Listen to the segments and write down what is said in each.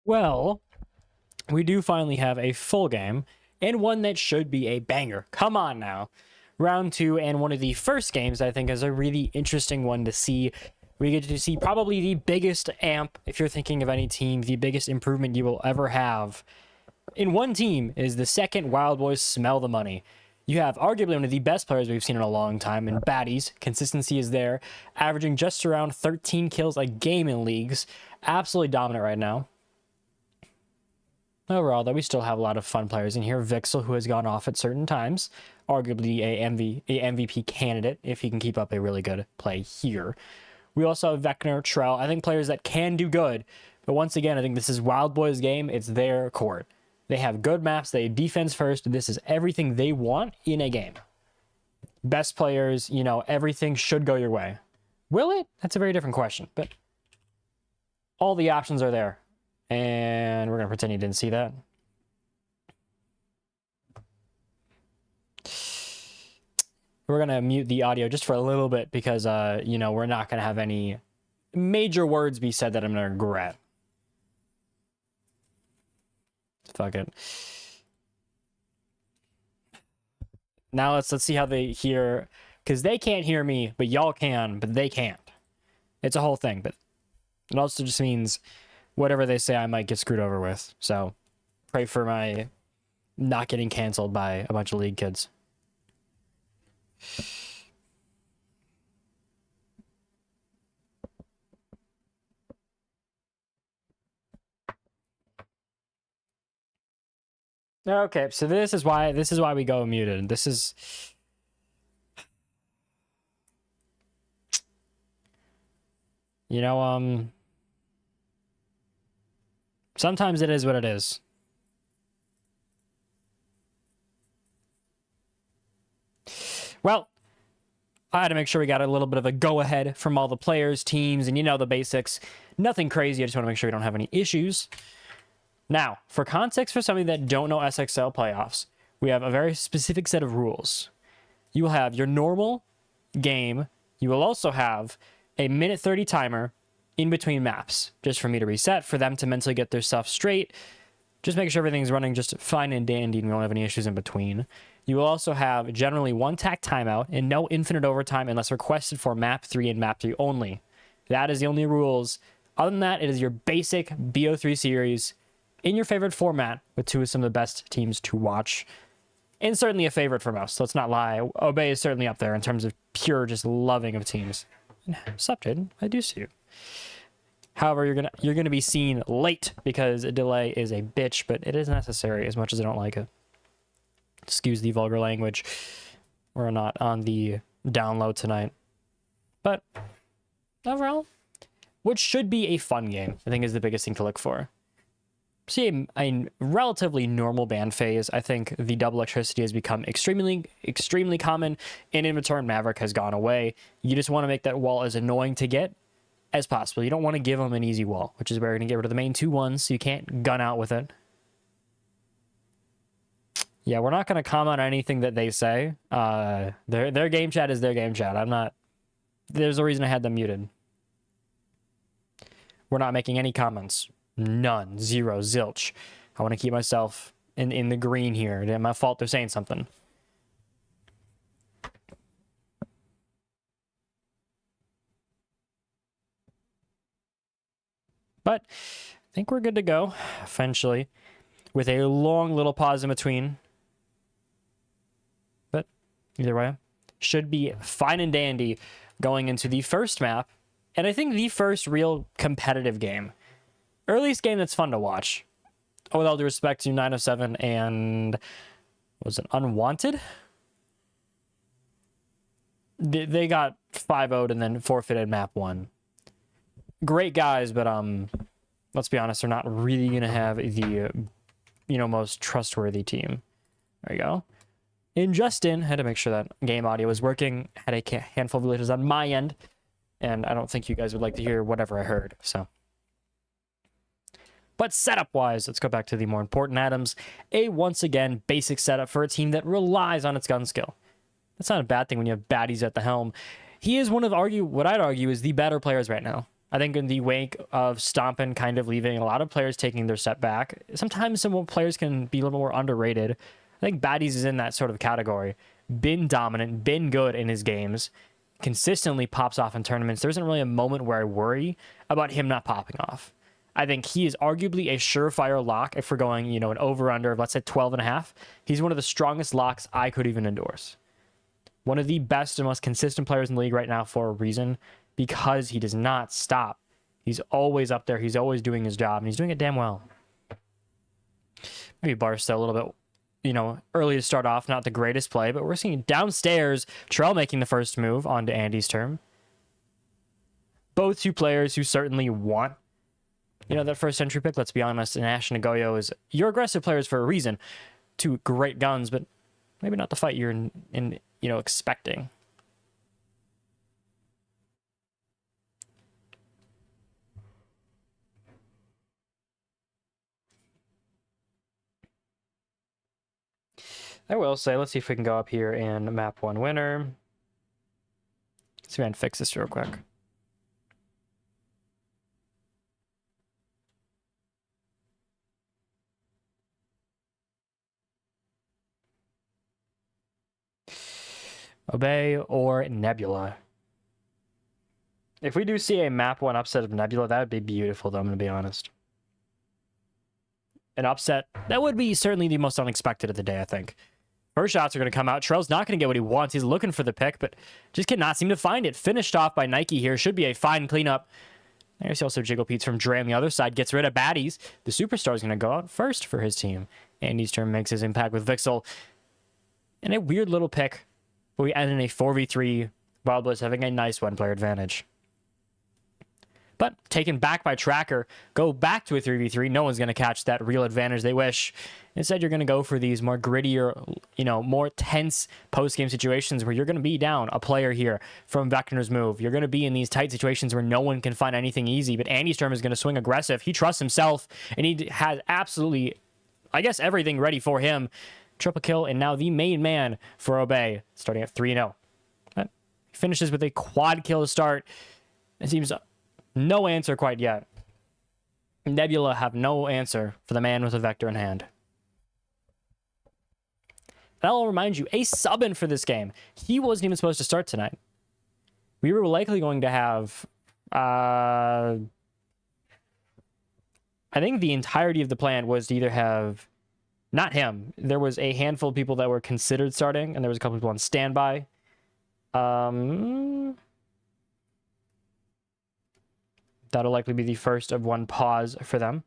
Well, we do finally have a full game, and one that should be a banger. Come on now. Round 2, and one of the first games I think is a really interesting one to see. We get to see probably the biggest amp, if you're thinking of any team, the biggest improvement you will ever have. In one team is the second WildBoyZ Smell the Money. You have arguably one of the best players we've seen in a long time in baddies. Consistency is there, averaging just around 13 kills a game in leagues. Absolutely dominant right now. Overall, though, we still have a lot of fun players in here. Vixel, who has gone off at certain times, arguably a MVP candidate if he can keep up a really good play here. We also have Vecna, Trell. I think players that can do good, but once again, I think this is WildBoyZ game. It's their court. They have good maps. They defense first. This is everything they want in a game. Best players, you know, everything should go your way. Will it? That's a very different question, but all the options are there. And we're going to pretend you didn't see that. We're going to mute the audio just for a little bit because, you know, we're not going to have any major words be said that I'm going to regret. Fuck it. Now let's see how they hear, because they can't hear me, but y'all can, but they can't. It's a whole thing, but it also just means whatever they say, I might get screwed over with. So pray for my not getting canceled by a bunch of league kids. Okay, so this is why we go muted. This is sometimes it is what it is. Well, I had to make sure we got a little bit of a go-ahead from all the players, teams, and you know the basics. Nothing crazy, I just want to make sure we don't have any issues. Now, for context for somebody that don't know SXL playoffs, we have a very specific set of rules. You will have your normal game. You will also have a minute 30 timer in between maps, just for me to reset, for them to mentally get their stuff straight. Just make sure everything's running just fine and dandy and we don't have any issues in between. You will also have generally one tack timeout and no infinite overtime unless requested for map 3 and map 3 only. That is the only rules. Other than that, it is your basic BO3 series in your favorite format with two of some of the best teams to watch. And certainly a favorite for most. Let's not lie. Obey is certainly up there in terms of pure just loving of teams. Sup, Jaden? I do see you. However, you're gonna be seen late because a delay is a bitch, but it is necessary as much as I don't like it. Excuse the vulgar language. We're not on the download tonight. But overall, what should be a fun game, I think, is the biggest thing to look for. See a relatively normal ban phase. I think the double electricity has become extremely common, and in return, Maverick has gone away. You just want to make that wall as annoying to get as possible. You don't want to give them an easy wall, which is where you're going to get rid of the main 2-1s, so you can't gun out with it. Yeah, we're not going to comment on anything that they say. Their game chat is their game chat. I'm not... There's a reason I had them muted. We're not making any comments. None. Zero. Zilch. I want to keep myself in the green here. It's my fault they're saying something. But I think we're good to go, eventually, with a long little pause in between. But either way, should be fine and dandy going into the first map, and I think the first real competitive game. Earliest game that's fun to watch. Oh, with all due respect to 907 and... Was it Unwanted? They got 5-0'd and then forfeited map 1. Great guys, but let's be honest, they're not really going to have the, most trustworthy team. There you go. And Justin had to make sure that game audio was working. Had a handful of glitches on my end. And I don't think you guys would like to hear whatever I heard, so... But setup-wise, let's go back to the more important items. Once again, basic setup for a team that relies on its gun skill. That's not a bad thing when you have baddies at the helm. He is one of, what I'd argue is the better players right now. I think in the wake of Stompin kind of leaving, a lot of players taking their step back. Sometimes some players can be a little more underrated. I think Baddies is in that sort of category. Been dominant, been good in his games, consistently pops off in tournaments. There isn't really a moment where I worry about him not popping off. I think he is arguably a surefire lock if we're going, an over-under of, let's say, 12.5. He's one of the strongest locks I could even endorse. One of the best and most consistent players in the league right now for a reason, because he does not stop. He's always up there. He's always doing his job, and he's doing it damn well. Maybe Barstow a little bit, early to start off, not the greatest play, but we're seeing downstairs, Trell making the first move onto Andy's turn. Both two players who certainly want, that first entry pick. Let's be honest, Nash and Nagoyo is your aggressive players for a reason. Two great guns, but maybe not the fight you're expecting. I will say, let's see if we can go up here and map one winner. Let's see if I can fix this real quick. Obey or Nebula. If we do see a map one upset of Nebula, that would be beautiful, though, I'm going to be honest. An upset, that would be certainly the most unexpected of the day, I think. First shots are going to come out. Trell's not going to get what he wants. He's looking for the pick, but just cannot seem to find it. Finished off by Nike here. Should be a fine cleanup. There's also Jiggle Pete's from Dre on the other side. Gets rid of Baddies. The Superstar is going to go out first for his team. Andy's turn makes his impact with Vixel. And a weird little pick. But we end in a 4v3. WildBoyZ having a nice one-player advantage. But taken back by Tracker, go back to a 3v3. No one's going to catch that real advantage they wish. Instead, you're going to go for these more grittier, more tense post-game situations where you're going to be down a player here from Vector's move. You're going to be in these tight situations where no one can find anything easy, but Andy's turn is going to swing aggressive. He trusts himself, and he has absolutely, everything ready for him. Triple kill, and now the main man for Obey, starting at 3-0. But he finishes with a quad kill to start. It seems no answer quite yet. Nebula have no answer for the man with a Vector in hand. And I'll remind you, a sub-in for this game. He wasn't even supposed to start tonight. We were likely going to have, I think the entirety of the plan was to either have, not him. There was a handful of people that were considered starting, and there was a couple people on standby. That'll likely be the first of one pause for them.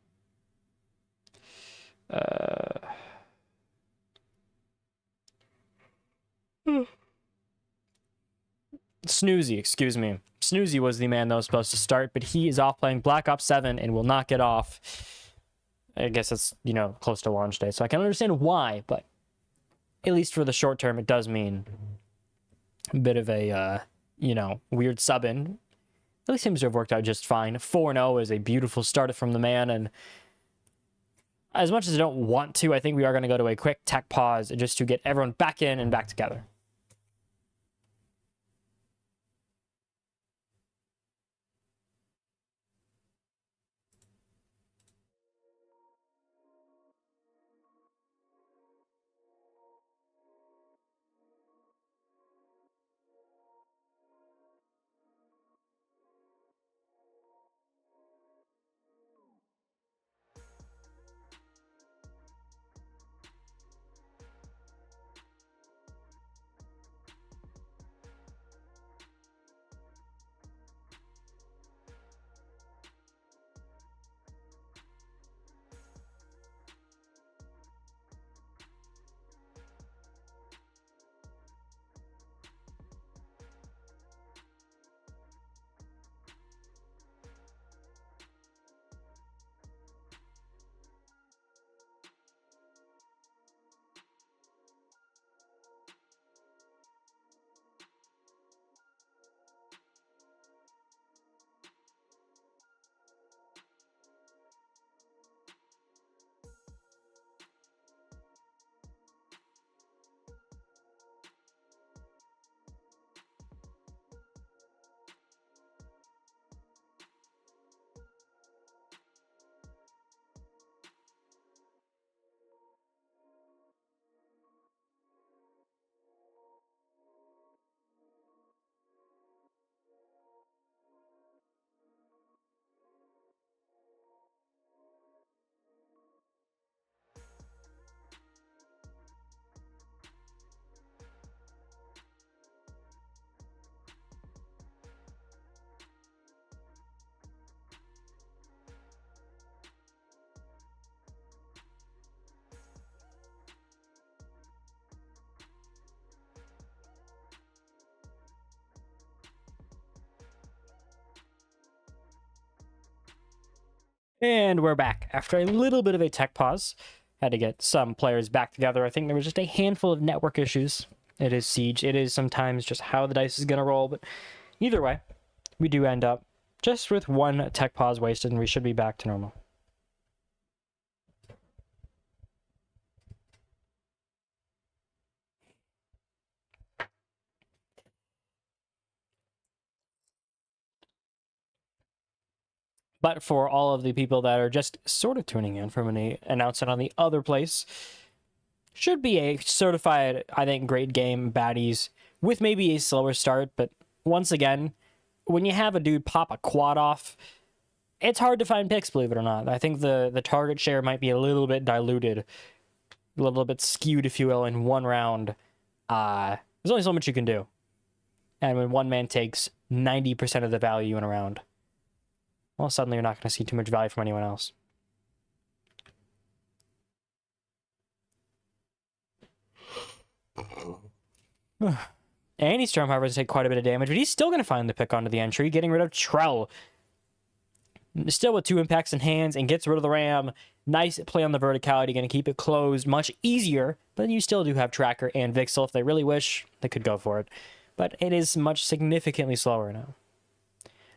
Snoozy, excuse me. Snoozy was the man that was supposed to start, but he is off playing Black Ops 7 and will not get off. I guess it's, close to launch day, so I can understand why, but at least for the short term, it does mean a bit of a, weird sub-in. Really seems to have worked out just fine. 4-0 is a beautiful start from the man, and as much as I don't want to, I think we are going to go to a quick tech pause just to get everyone back in and back together. And we're back after a little bit of a tech pause. Had to get some players back together. I think there was just a handful of network issues. It is Siege. It is sometimes just how the dice is going to roll. But either way, we do end up just with one tech pause wasted, and we should be back to normal. But for all of the people that are just sort of tuning in from an announcement on the other place, should be a certified, I think, great game, baddies, with maybe a slower start. But once again, when you have a dude pop a quad off, it's hard to find picks, believe it or not. I think the target share might be a little bit diluted, a little bit skewed, if you will, in one round. There's only so much you can do. And when one man takes 90% of the value in a round, well, suddenly you're not going to see too much value from anyone else. Andy Storm, however, does take quite a bit of damage, but he's still going to find the pick onto the entry, getting rid of Trell. Still with 2 impacts in hands and gets rid of the Ram. Nice play on the verticality, going to keep it closed. Much easier, but you still do have Tracker and Vixel. If they really wish, they could go for it. But it is much significantly slower now.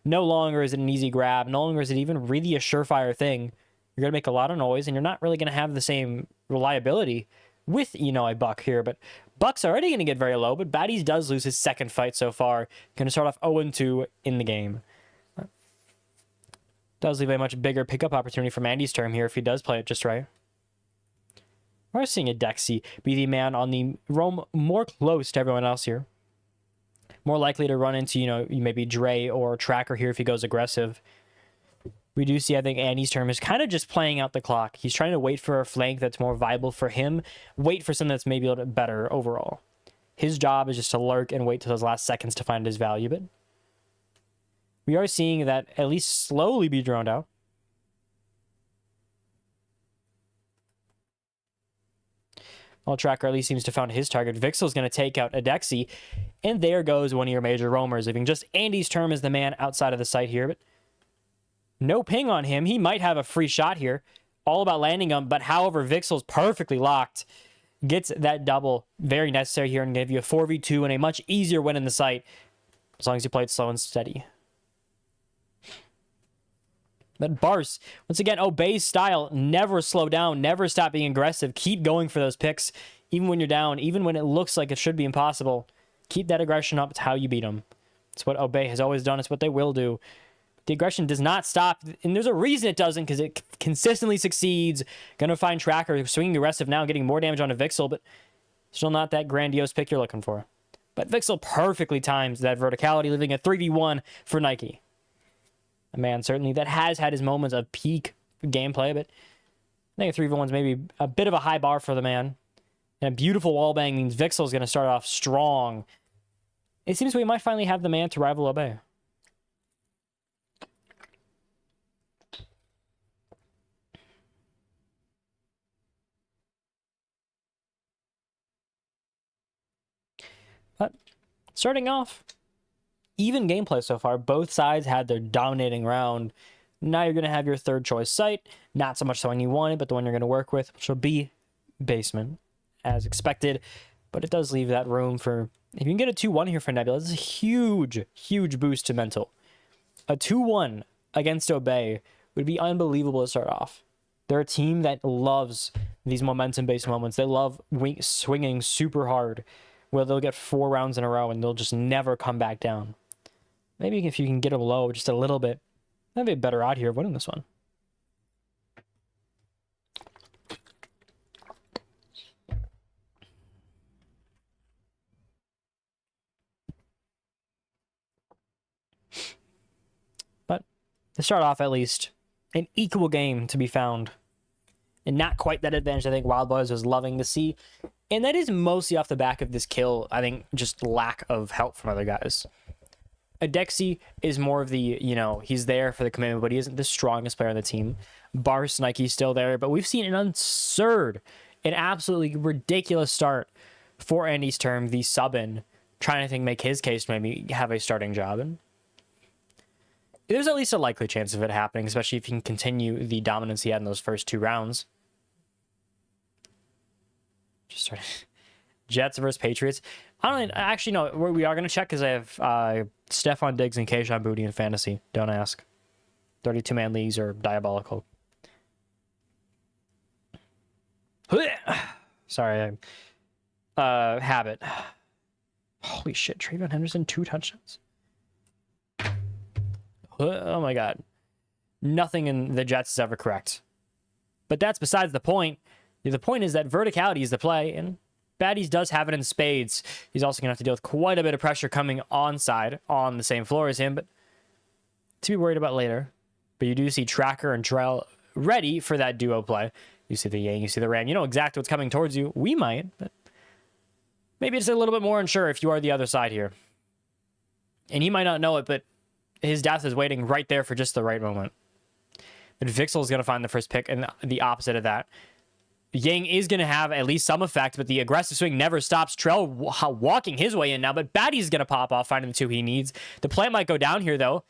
No longer is it an easy grab. No longer is it even really a surefire thing. You're going to make a lot of noise, and you're not really going to have the same reliability with, a Buck here. But Buck's already going to get very low, but Baddies does lose his second fight so far. Going to start off 0-2 in the game. Does leave a much bigger pickup opportunity for Andy's term here if he does play it just right. We're seeing a Dexy be the man on the roam more close to everyone else here. More likely to run into, maybe Dre or Tracker here if he goes aggressive. We do see, I think, Andy's term is kind of just playing out the clock. He's trying to wait for a flank that's more viable for him. Wait for something that's maybe a little bit better overall. His job is just to lurk and wait till those last seconds to find his value. But we are seeing that at least slowly be droned out. Well, Tracker at least seems to have found his target. Vixel's going to take out Adexi. And there goes one of your major roamers, leaving just Andy's term as the man outside of the site here. But no ping on him. He might have a free shot here. All about landing him. But however, Vixel's perfectly locked. Gets that double. Very necessary here and give you a 4v2 and a much easier win in the site. As long as you play it slow and steady. But Bars, once again, obeys style. Never slow down. Never stop being aggressive. Keep going for those picks. Even when you're down. Even when it looks like it should be impossible. Keep that aggression up. It's how you beat them. It's what Obey has always done. It's what they will do. The aggression does not stop. And there's a reason it doesn't, because it consistently succeeds. Gonna find Tracker swinging aggressive now, getting more damage onto Vixel, but still not that grandiose pick you're looking for. But Vixel perfectly times that verticality, leaving a 3v1 for Nike. A man certainly that has had his moments of peak gameplay, but I think a 3v1 is maybe a bit of a high bar for the man. And a beautiful wallbang means Vixel is going to start off strong. It seems we might finally have the man to rival Obey. But starting off, even gameplay so far. Both sides had their dominating round. Now you're going to have your third choice site. Not so much the one you wanted, but the one you're going to work with, which will be basement, as expected. But it does leave that room for... If you can get a 2-1 here for Nebula, this is a huge, huge boost to mental. A 2-1 against Obey would be unbelievable to start off. They're a team that loves these momentum-based moments. They love swinging super hard, where they'll get 4 rounds in a row and they'll just never come back down. Maybe if you can get them low just a little bit, that'd be a better odd here of winning this one. But to start off, at least, an equal game to be found. And not quite that advantage I think WildBoyZ was loving to see. And that is mostly off the back of this kill. I think just lack of help from other guys. Adexi is more of the, he's there for the commitment, but he isn't the strongest player on the team. Bars Nike's still there, but we've seen an absurd, an absolutely ridiculous start for Andy's term, the sub-in, trying to make his case maybe have a starting job. And there's at least a likely chance of it happening, especially if he can continue the dominance he had in those first 2 rounds. Just started. Jets versus Patriots. I don't actually know. We are going to check because I have Stephon Diggs and Kayshon Boutte in fantasy. Don't ask. 32-man leagues are diabolical. Sorry. Habit. Holy shit. Trayvon Henderson, 2 touchdowns. Oh my God. Nothing in the Jets is ever correct. But that's besides the point. The point is that verticality is the play, and Baddies does have it in spades. He's also going to have to deal with quite a bit of pressure coming onside on the same floor as him, but to be worried about later. But you do see Tracker and Trell ready for that duo play. You see the Yang, you see the Ram. You know exactly what's coming towards you. We might, but maybe it's a little bit more unsure if you are the other side here. And he might not know it, but his death is waiting right there for just the right moment. But Vixel is going to find the first pick, and the opposite of that. Yang is going to have at least some effect, but the aggressive swing never stops. Trell walking his way in now, but Baddie's going to pop off, finding the 2 he needs. The plant might go down here, though.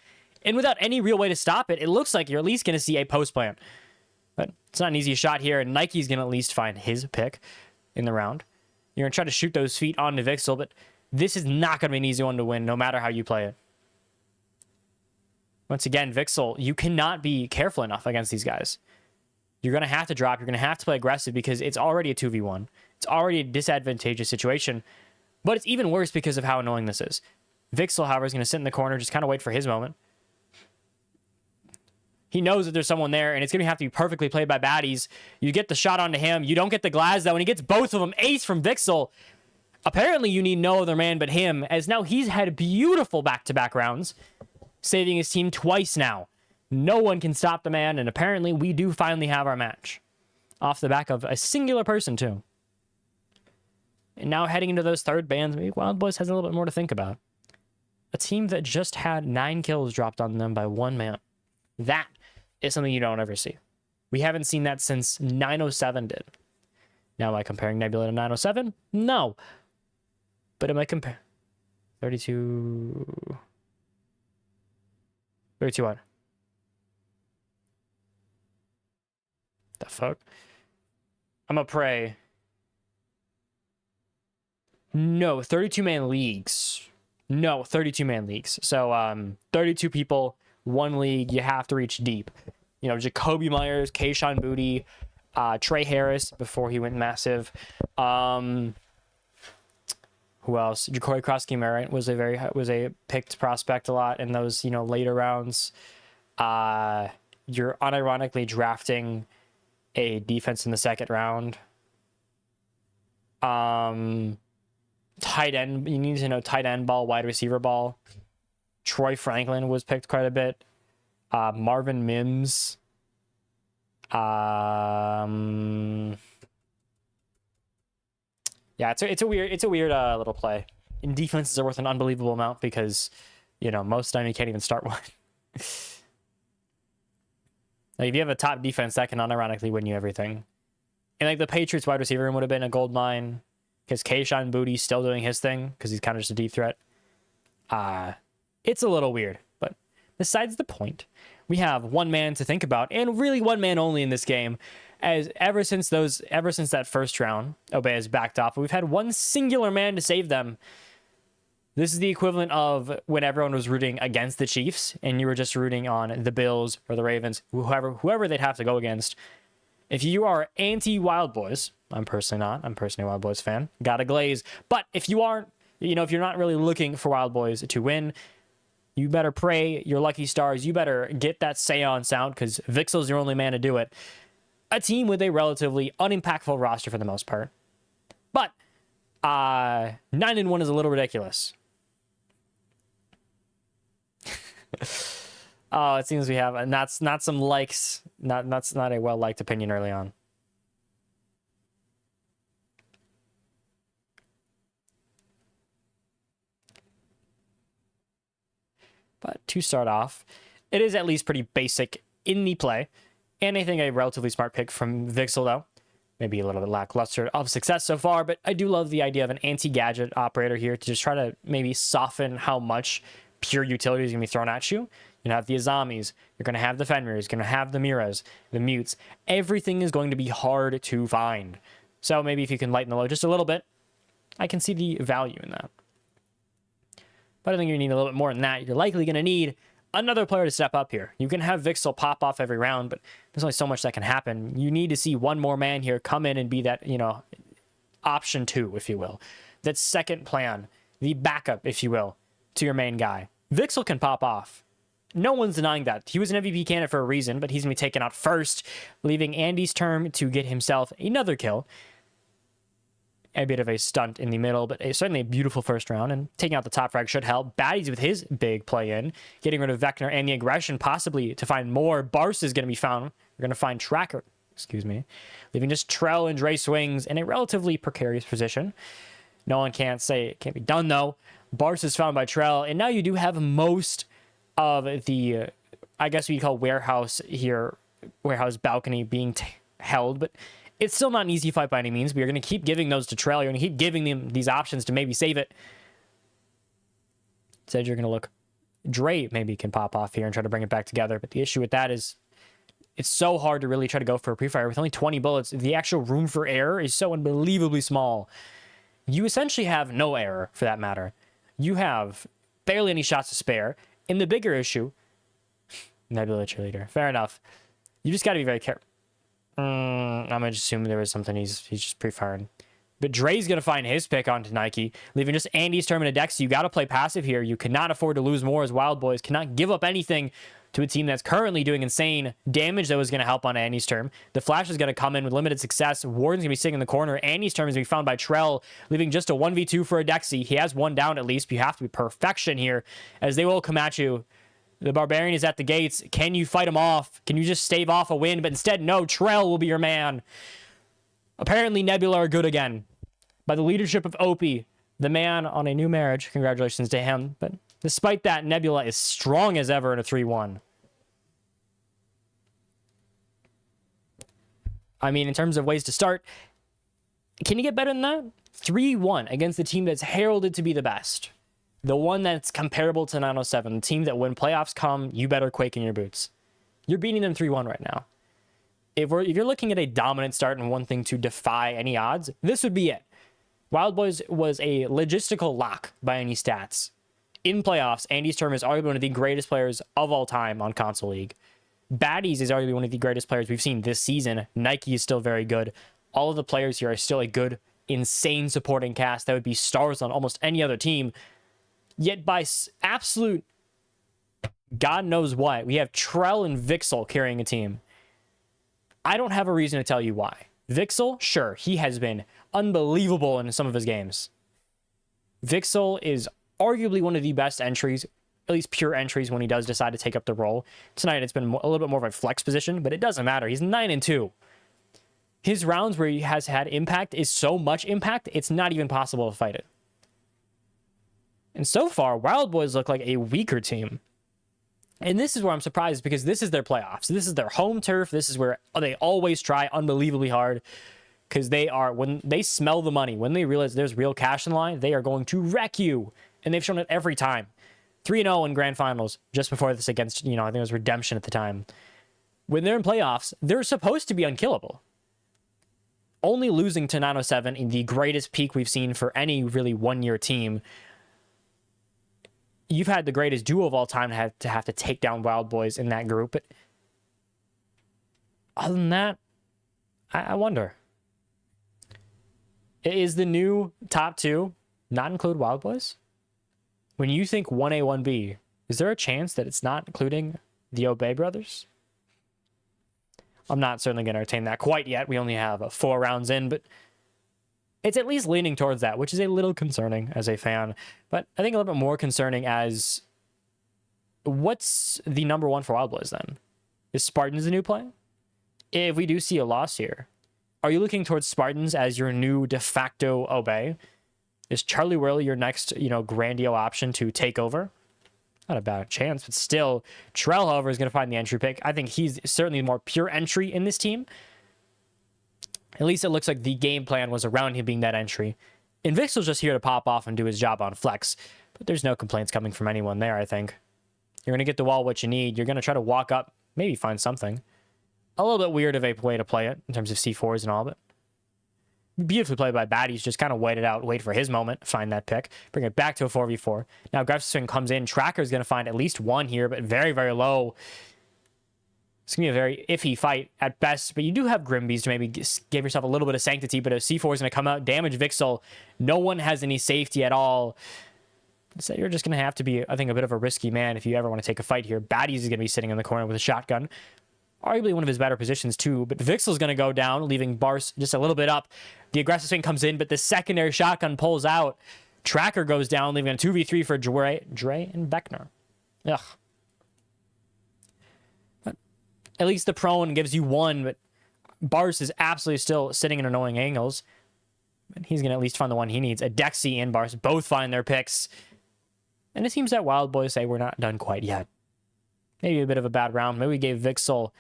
And without any real way to stop it, it looks like you're at least going to see a post plant. But it's not an easy shot here, and Nike's going to at least find his pick in the round. You're going to try to shoot those feet onto Vixel, but this is not going to be an easy one to win, no matter how you play it. Once again, Vixel, you cannot be careful enough against these guys. You're going to have to drop. You're going to have to play aggressive because it's already a 2v1. It's already a disadvantageous situation, but it's even worse because of how annoying this is. Vixel, however, is going to sit in the corner, just kind of wait for his moment. He knows that there's someone there, and it's going to have to be perfectly played by Baddies. You get the shot onto him. You don't get the glass, though, and he gets both of them. Ace from Vixel. Apparently, you need no other man but him, as now he's had beautiful back-to-back rounds, saving his team twice now. No one can stop the man, and apparently we do finally have our match. Off the back of a singular person, too. And now heading into those third bans, maybe WildBoyZ has a little bit more to think about. A team that just had 9 kills dropped on them by 1 man. That is something you don't ever see. We haven't seen that since 907 did. Now, am I comparing Nebula to 907? No. But am I comparing... 32 what? The fuck? I'm gonna pray. No, 32-man leagues. No, 32-man leagues. So, 32 people, 1 league, you have to reach deep. You know, Jacoby Myers, Kayshon Boutte, Trey Harris before he went massive. Who else? Ja'Cory Krosky-Merritt was a picked prospect a lot in those, later rounds. You're unironically drafting a defense in the 2nd round. Tight end, you need to know tight end ball, wide receiver ball. Troy Franklin was picked quite a bit. Marvin Mims. Yeah, it's a weird little play. And defenses are worth an unbelievable amount because, most of the time you can't even start one. Like, if you have a top defense, that can unironically win you everything. And like the Patriots wide receiver room would have been a gold mine because Kayshon Boutte's still doing his thing because he's kind of just a deep threat. It's a little weird, but besides the point, we have 1 man to think about, and really 1 man only in this game. As ever since that first round, Obey has backed off. We've had 1 singular man to save them. This is the equivalent of when everyone was rooting against the Chiefs and you were just rooting on the Bills or the Ravens, whoever they'd have to go against. If you are anti-WildBoyZ, I'm personally not. I'm personally a WildBoyZ fan. Got a glaze. But if you aren't, if you're not really looking for WildBoyZ to win, you better pray your lucky stars. You better get that seance out because Vixel's your only man to do it. A team with a relatively unimpactful roster for the most part. But 9-1 is a little ridiculous. Oh, it seems we have, and that's not some likes. That's not a well-liked opinion early on. But to start off, it is at least pretty basic in the play. And I think a relatively smart pick from Vixel, though. Maybe a little bit lackluster of success so far, but I do love the idea of an anti-gadget operator here to just try to maybe soften how much pure utility is going to be thrown at you. You're going to have the Azamis. You're going to have the Fenrirs. You're going to have the Miras, the Mutes. Everything is going to be hard to find. So maybe if you can lighten the load just a little bit, I can see the value in that. But I think you need a little bit more than that. You're likely going to need another player to step up here. You can have Vixel pop off every round, but there's only so much that can happen. You need to see one more man here come in and be that, option 2, if you will. That second plan, the backup, if you will, to your main guy. Vixel can pop off. No one's denying that. He was an MVP candidate for a reason, but he's going to be taken out first, leaving Andy's turn to get himself another kill. A bit of a stunt in the middle, but certainly a beautiful first round, and taking out the top frag should help. Baddies with his big play in, getting rid of Vector and the aggression, possibly to find more. Bars is going to be found. We're going to find Tracker, leaving just Trell and Dre Swings in a relatively precarious position. No one can't say it can't be done, though. Bars is found by Trell, and now you do have most of the, I guess what you call warehouse balcony being held, but it's still not an easy fight by any means. But you're going to keep giving those to Trell. You're going to keep giving them these options to maybe save it. Instead, you're going to look. Dre maybe can pop off here and try to bring it back together. But the issue with that is it's so hard to really try to go for a pre-fire with only 20 bullets. The actual room for error is so unbelievably small. You essentially have no error, for that matter. You have barely any shots to spare. And the bigger issue, Nebula cheerleader. Fair enough. You just got to be very careful. I'm going to assume there was something he's just pre-firing. But Dre's going to find his pick onto Nike, leaving just Andy's turn and Dex. You got to play passive here. You cannot afford to lose more as WildBoyZ. Cannot give up anything to a team that's currently doing insane damage that was going to help on Andy's term. The Flash is going to come in with limited success. Warden's going to be sitting in the corner. Andy's term is going to be found by Trell, leaving just a 1v2 for a Dexy. He has one down at least, but you have to be perfection here as they will come at you. The Barbarian is at the gates. Can you fight him off? Can you just stave off a win? But instead, no, Trell will be your man. Apparently, Nebula are good again. By the leadership of Opie, the man on a new marriage. Congratulations to him. But despite that, Nebula is strong as ever in a 3-1. I mean, in terms of ways to start, can you get better than that? 3-1 against the team that's heralded to be the best. The one that's comparable to 907. The team that when playoffs come, you better quake in your boots. You're beating them 3-1 right now. If you're looking at a dominant start and one thing to defy any odds, this would be it. WildBoyZ was a logistical lock by any stats. In playoffs, Andy's term is arguably one of the greatest players of all time on Console League. Baddies is arguably one of the greatest players we've seen this season. Nike is still very good. All of the players here are still a good, insane supporting cast that would be stars on almost any other team. Yet by absolute God knows what, we have Trell and Vixel carrying a team. I don't have a reason to tell you why. Vixel, sure, he has been unbelievable in some of his games. Vixel is arguably one of the best entries, at least pure entries, when he does decide to take up the role. Tonight, it's been a little bit more of a flex position, but it doesn't matter. He's 9-2. His rounds where he has had impact is so much impact, it's not even possible to fight it. And so far, WildBoyZ look like a weaker team. And this is where I'm surprised, because this is their playoffs. This is their home turf. This is where they always try unbelievably hard, because when they smell the money, when they realize there's real cash in the line, they are going to wreck you. And they've shown it every time. 3-0 in grand finals, just before this against, I think it was Redemption at the time. When they're in playoffs, they're supposed to be unkillable. Only losing to 907 in the greatest peak we've seen for any really one-year team. You've had the greatest duo of all time to have to take down WildBoyZ in that group. But other than that, I wonder. Is the new top 2 not include WildBoyZ? When you think 1A, 1B, is there a chance that it's not including the Obey brothers? I'm not certainly going to entertain that quite yet. We only have 4 rounds in, but it's at least leaning towards that, which is a little concerning as a fan. But I think a little bit more concerning as what's the number 1 for WildBoyZ then? Is Spartans the new play? If we do see a loss here, are you looking towards Spartans as your new de facto Obey? Is Charlie Whirly your next, grandio option to take over? Not a bad chance, but still, Trell, however, is going to find the entry pick. I think he's certainly the more pure entry in this team. At least it looks like the game plan was around him being that entry. Invixel's just here to pop off and do his job on flex, but there's no complaints coming from anyone there, I think. You're going to get the wall what you need. You're going to try to walk up, maybe find something. A little bit weird of a way to play it in terms of C4s and all, but beautifully played by Baddies. Just kind of wait it out, wait for his moment, find that pick, bring it back to a 4v4. Now aggressive swing comes in. Tracker's going to find at least one here, but very, very low. It's going to be a very iffy fight at best, but you do have Grimbies to maybe give yourself a little bit of sanctity, but a C4 is going to come out, damage Vixel. No one has any safety at all. So you're just going to have to be, I think, a bit of a risky man if you ever want to take a fight here. Baddies is going to be sitting in the corner with a shotgun. Arguably one of his better positions too, but Vixel's going to go down, leaving Bars just a little bit up. The aggressive swing comes in, but the secondary shotgun pulls out. Tracker goes down, leaving a 2v3 for Dre and Vector. Ugh. But at least the prone gives you one, but Bars is absolutely still sitting in annoying angles. And he's going to at least find the one he needs. Adexi and Bars both find their picks. And it seems that WildBoyZ we're not done quite yet. Maybe a bit of a bad round. Maybe we gave Vixel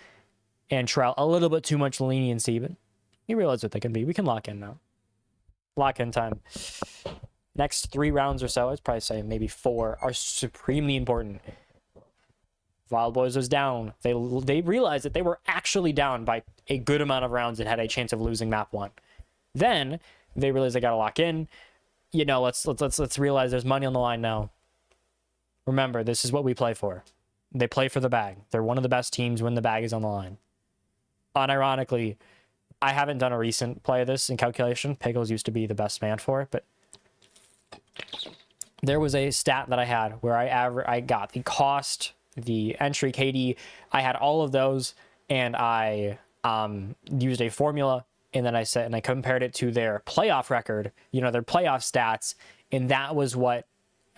and Trell a little bit too much leniency, but you realize what they can be. We can lock in now. Lock in time. Next 3 rounds or so, I'd probably say maybe 4, are supremely important. WildBoyZ was down. They realized that they were actually down by a good amount of rounds and had a chance of losing map 1. Then they realized they got to lock in. You know, let's realize there's money on the line now. Remember, this is what we play for. They play for the bag. They're one of the best teams when the bag is on the line. Unironically, I haven't done a recent play of this in calculation. Pickles used to be the best man for it, but there was a stat that I had where I got the cost, the entry KD. I had all of those, and I used a formula, and then I compared it to their playoff record, you know, their playoff stats, and that was what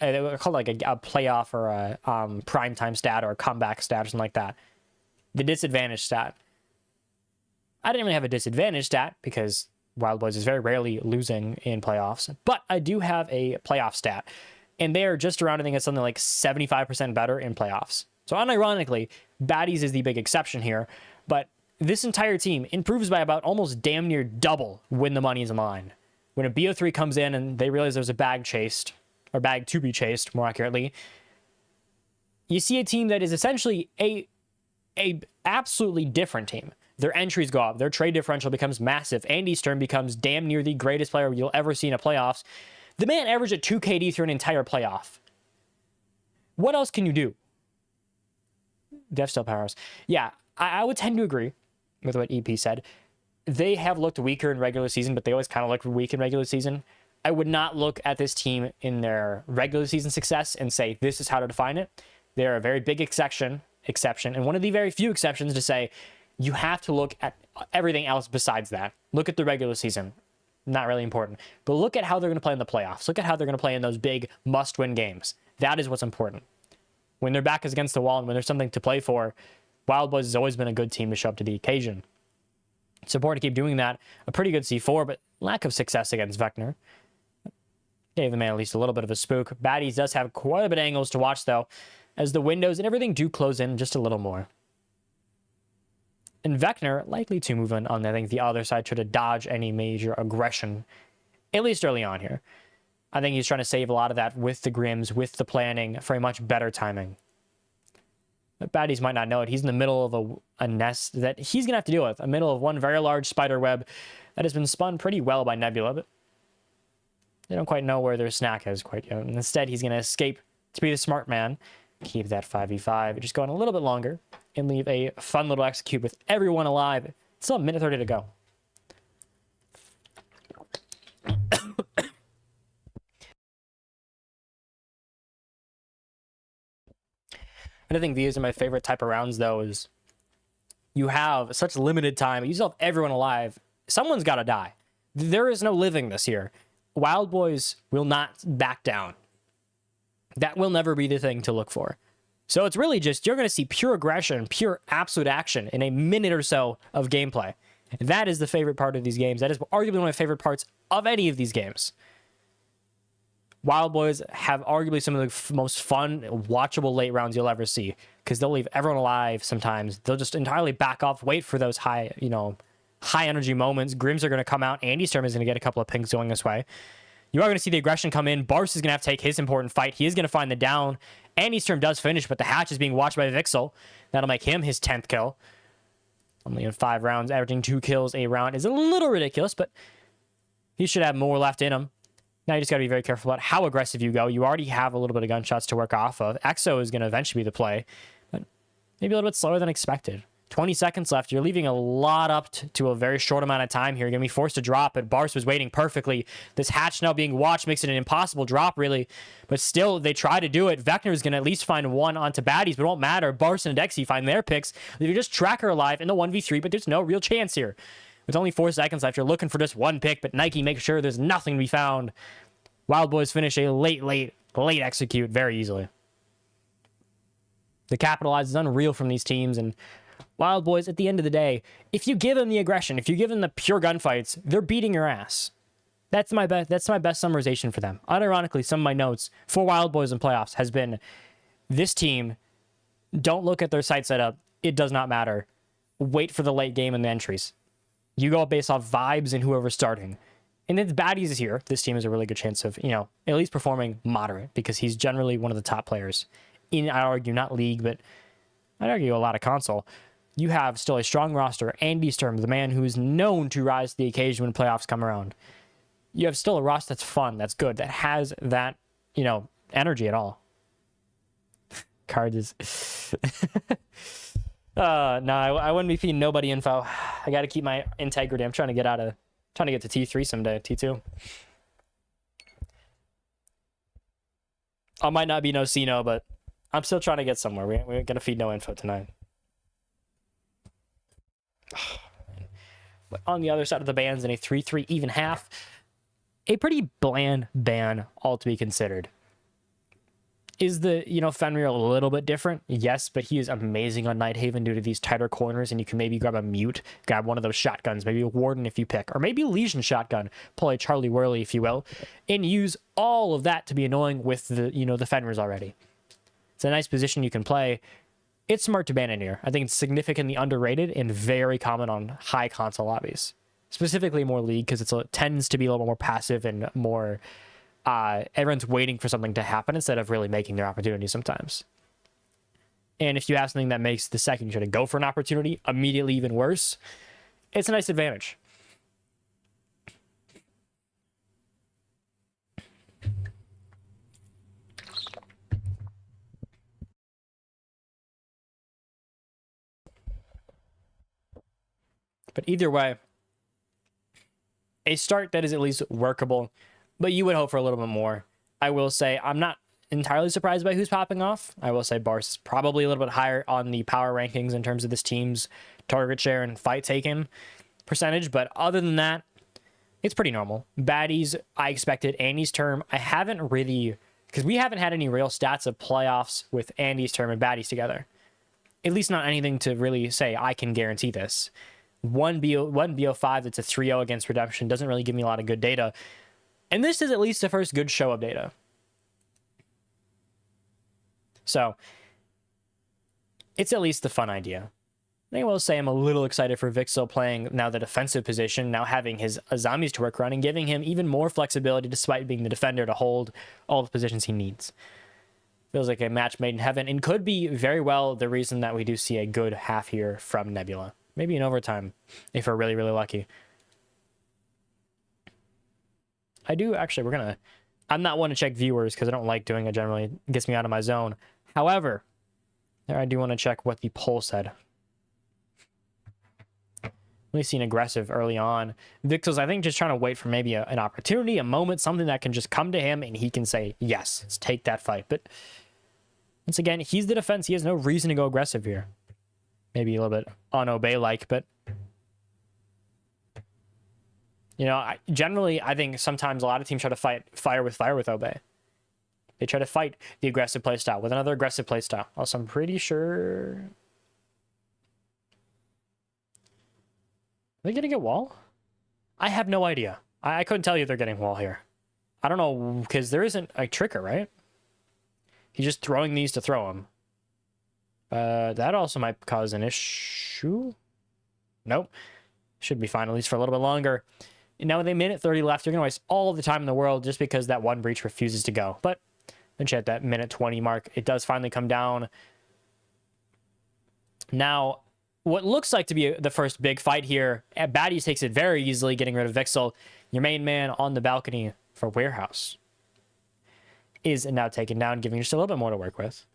they were called, like a playoff or a primetime stat or a comeback stat or something like that. The disadvantage stat. I didn't really have a disadvantage stat because WildBoyZ is very rarely losing in playoffs, but I do have a playoff stat, and they are just around, I think it's something like 75% better in playoffs. So unironically, Baddies is the big exception here, but this entire team improves by about almost damn near double when the money is in line. When a BO3 comes in and they realize there's a bag chased, or bag to be chased, more accurately, you see a team that is essentially a absolutely different team. Their entries go up. Their trade differential becomes massive. Andy Stern becomes damn near the greatest player you'll ever see in a playoffs. The man averaged a 2 KD through an entire playoff. What else can you do? Def still powers. Yeah, I would tend to agree with what EP said. They have looked weaker in regular season, but they always kind of look weak in regular season. I would not look at this team in their regular season success and say, this is how to define it. They're a very big exception, and one of the very few exceptions to say, you have to look at everything else besides that. Look at the regular season. Not really important. But look at how they're going to play in the playoffs. Look at how they're going to play in those big must-win games. That is what's important. When their back is against the wall and when there's something to play for, WildBoyZ has always been a good team to show up to the occasion. It's important to keep doing that. A pretty good C4, but lack of success against Vector. Gave the man at least a little bit of a spook. Baddies does have quite a bit of angles to watch, though, as the windows and everything do close in just a little more. And Vector likely to move on, I think, the other side, try to dodge any major aggression, at least early on here. I think he's trying to save a lot of that with the Grims, with the planning, for a much better timing. But Baddies might not know it. He's in the middle of a nest that he's going to have to deal with. A middle of one very large spider web that has been spun pretty well by Nebula, but they don't quite know where their snack is quite yet. And instead, he's going to escape to be the smart man. Keep that 5v5. Just go on a little bit longer and leave a fun little execute with everyone alive. It's still a minute 30 to go. And I think these are my favorite type of rounds, though, is you have such limited time. You still have everyone alive. Someone's got to die. There is no living this year. WildBoyZ will not back down. That will never be the thing to look for. So it's really just, you're going to see pure aggression, pure absolute action in a minute or so of gameplay. That is the favorite part of these games. That is arguably one of my favorite parts of any of these games. WildBoyZ have arguably some of the most fun, watchable late rounds you'll ever see, because they'll leave everyone alive sometimes. They'll just entirely back off, wait for those high energy moments. Grims are going to come out. Andy Sturm is going to get a couple of pings going this way. You are going to see the aggression come in. Bars is going to have to take his important fight. He is going to find the down, Andy's turn does finish, but the hatch is being watched by Vixel. That'll make him his 10th kill. Only in 5 rounds, averaging 2 kills a round is a little ridiculous, but he should have more left in him. Now you just got to be very careful about how aggressive you go. You already have a little bit of gunshots to work off of. EXO is going to eventually be the play, but maybe a little bit slower than expected. 20 seconds left. You're leaving a lot up to a very short amount of time here. You're going to be forced to drop, but Bars was waiting perfectly. This hatch now being watched makes it an impossible drop, really. But still, they try to do it. Vector is going to at least find one onto baddies, but it won't matter. Bars and Dexy find their picks. They just Tracker alive in the 1v3, but there's no real chance here. With only 4 seconds left, you're looking for just one pick, but Nike makes sure there's nothing to be found. WildBoyZ finish a late execute very easily. The capitalize is unreal from these teams, and WildBoyZ, at the end of the day, if you give them the aggression, if you give them the pure gunfights, they're beating your ass. That's my best summarization for them. Unironically, some of my notes for WildBoyZ in playoffs has been, this team, don't look at their site setup. It does not matter. Wait for the late game and the entries. You go based off vibes and whoever's starting. And if baddies is here, this team has a really good chance of, at least performing moderate, because he's generally one of the top players in, I'd argue, not league, but I'd argue a lot of console. You have still a strong roster. Andy Sturm, the man who's known to rise to the occasion when playoffs come around. You have still a roster that's fun, that's good, that has that, energy at all. Cardz is... no, I wouldn't be feeding nobody info. I got to keep my integrity. I'm trying to get to T3 someday, T2. I might not be no Cino, but I'm still trying to get somewhere. We're going to feed no info tonight. But on the other side of the bans in a 3-3 even half, a pretty bland ban, all to be considered. Is the, Fenrir a little bit different? Yes, but he is amazing on Nighthaven due to these tighter corners, and you can maybe grab a mute, grab one of those shotguns, maybe a Warden if you pick, or maybe a Legion shotgun, pull a Charlie Whirly if you will, and use all of that to be annoying with the, the Fenrirs already. It's a nice position you can play. It's smart to ban in here. I think it's significantly underrated and very common on high console lobbies. Specifically more League, because it tends to be a little more passive and more... everyone's waiting for something to happen instead of really making their opportunity sometimes. And if you have something that makes the second you try to go for an opportunity immediately even worse, it's a nice advantage. But either way, a start that is at least workable, but you would hope for a little bit more. I will say I'm not entirely surprised by who's popping off. I will say Bars is probably a little bit higher on the power rankings in terms of this team's target share and fight taken percentage, but other than that, it's pretty normal. Baddies, I expected. Andy's term, I haven't really, because we haven't had any real stats of playoffs with Andy's term and Baddies together. At least not anything to really say, I can guarantee this. One BO5 that's a 3-0 against Redemption doesn't really give me a lot of good data. And this is at least the first good show of data. So, it's at least the fun idea. I will say I'm a little excited for Vixel playing now the defensive position, now having his zombies to work around and giving him even more flexibility despite being the defender to hold all the positions he needs. Feels like a match made in heaven and could be very well the reason that we do see a good half here from Nebula. Maybe in overtime, if we're really, really lucky. I do actually, I'm not one to check viewers because I don't like doing it generally. It gets me out of my zone. However, there I do want to check what the poll said. Really seen aggressive early on. Vixel's, I think, just trying to wait for maybe an opportunity, a moment, something that can just come to him and he can say, yes, let's take that fight. But once again, he's the defense. He has no reason to go aggressive here. Maybe a little bit on Obey-like, but... generally, I think sometimes a lot of teams try to fight fire with Obey. They try to fight the aggressive playstyle with another aggressive playstyle. Also, I'm pretty sure... Are they going to get wall? I have no idea. I couldn't tell you if they're getting wall here. I don't know, because there isn't a trigger, right? He's just throwing these to throw them. That also might cause an issue. Nope. Should be fine, at least for a little bit longer. Now with a minute 30 left, you're going to waste all the time in the world just because that one breach refuses to go. But at that minute 20 mark, it does finally come down. Now, what looks like to be the first big fight here, Baddies takes it very easily, getting rid of Vixel. Your main man on the balcony for Warehouse is now taken down, giving just a little bit more to work with.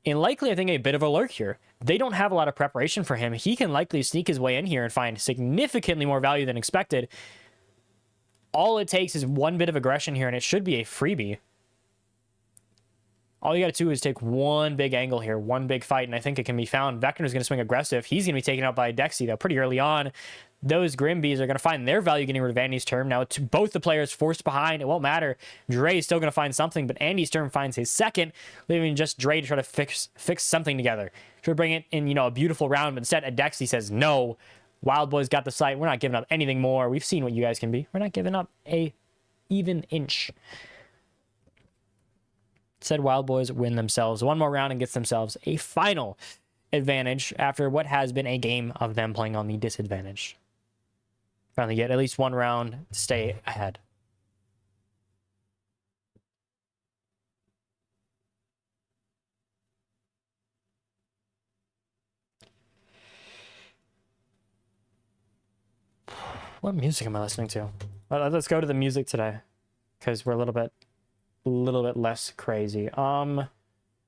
And likely, I think, a bit of a lurk here. They don't have a lot of preparation for him. He can likely sneak his way in here and find significantly more value than expected. All it takes is one bit of aggression here, and it should be a freebie. All you got to do is take one big angle here, one big fight, and I think it can be found. Vector's going to swing aggressive. He's going to be taken out by Dexy, though, pretty early on. Those Grimbees are going to find their value getting rid of Andy's turn. Now, to both the players forced behind, it won't matter. Dre is still going to find something, but Andy's turn finds his second, leaving just Dre to try to fix something together. Try to bring it in, you know, a beautiful round, but instead, Dexy says no. WildBoyZ got the site. We're not giving up anything more. We've seen what you guys can be. We're not giving up a even inch. Said WildBoyZ win themselves one more round and gets themselves a final advantage after what has been a game of them playing on the disadvantage. Finally get at least one round to stay ahead. What music am I listening to? Well, let's go to the music today, because we're a little bit less crazy.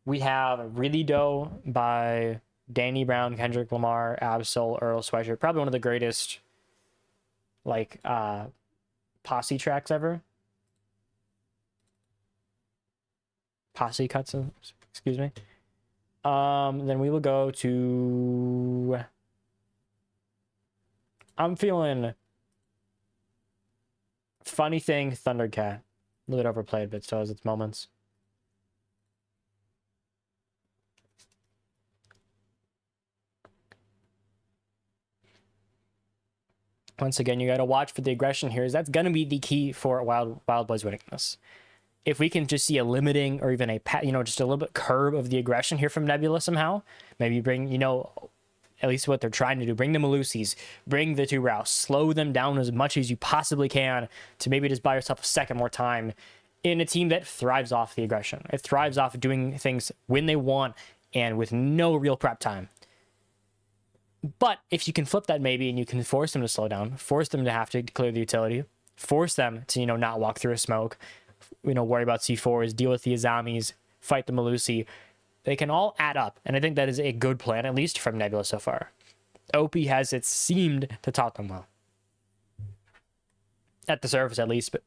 We have Really Dough by Danny Brown, Kendrick Lamar, Absol, Earl Sweatshirt. Probably one of the greatest, like, posse tracks ever. Posse cuts, excuse me. Then we will go to... I'm feeling Funny Thing, Thundercat. A little bit overplayed, but still has its moments. Once again, you got to watch for the aggression here. That's going to be the key for WildBoyZ winning this. If we can just see a limiting or even a, you know, just a little bit curb of the aggression here from Nebula somehow, maybe bring, you know, at least what they're trying to do, bring the Malusis, bring the two Rouse, slow them down as much as you possibly can to maybe just buy yourself a second more time in a team that thrives off the aggression. It thrives off doing things when they want and with no real prep time. But if you can flip that maybe and you can force them to slow down, force them to have to clear the utility, force them to, you know, not walk through a smoke, you know, worry about C4s, deal with the Azamis, fight the Malusi, they can all add up. And I think that is a good plan, at least from Nebula so far. OP has, it seemed, to taught them well. At the surface, at least, but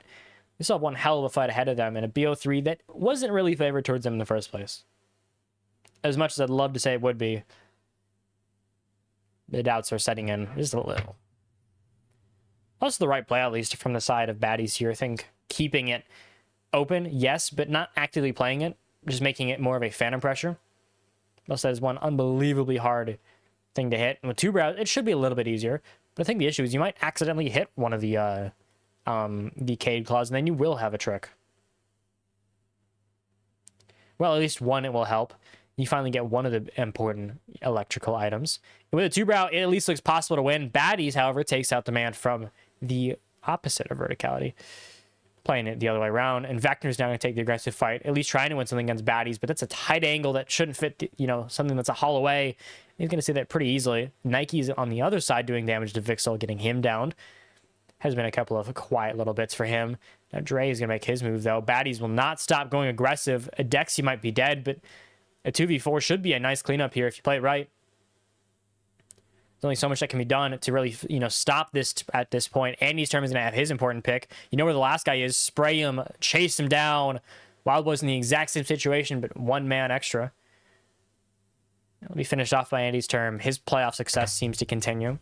we still have one hell of a fight ahead of them in a BO3 that wasn't really favored towards them in the first place. As much as I'd love to say it would be, the doubts are setting in just a little. Also the right play, at least, from the side of Baddies here. I think keeping it open, yes, but not actively playing it, just making it more of a phantom pressure. Plus, that is one unbelievably hard thing to hit. And with two brows, it should be a little bit easier. But I think the issue is you might accidentally hit one of the Cade claws, and then you will have a trick. Well, at least one, it will help. You finally get one of the important electrical items. With a two-brow, it at least looks possible to win. Baddies, however, takes out the man from the opposite of verticality. Playing it the other way around. And Vector's now going to take the aggressive fight, at least trying to win something against Baddies, but that's a tight angle that shouldn't fit, you know, something that's a haul away. He's going to see that pretty easily. Nike's on the other side doing damage to Vixel, getting him down. Has been a couple of quiet little bits for him. Now Dre is going to make his move, though. Baddies will not stop going aggressive. A Dexy might be dead, but a 2v4 should be a nice cleanup here if you play it right. There's only so much that can be done to really, you know, stop this at this point. Andy's turn is going to have his important pick. You know where the last guy is. Spray him, chase him down. WildBoyZ in the exact same situation, but one man extra. It'll be finished off by Andy's term. His playoff success seems to continue.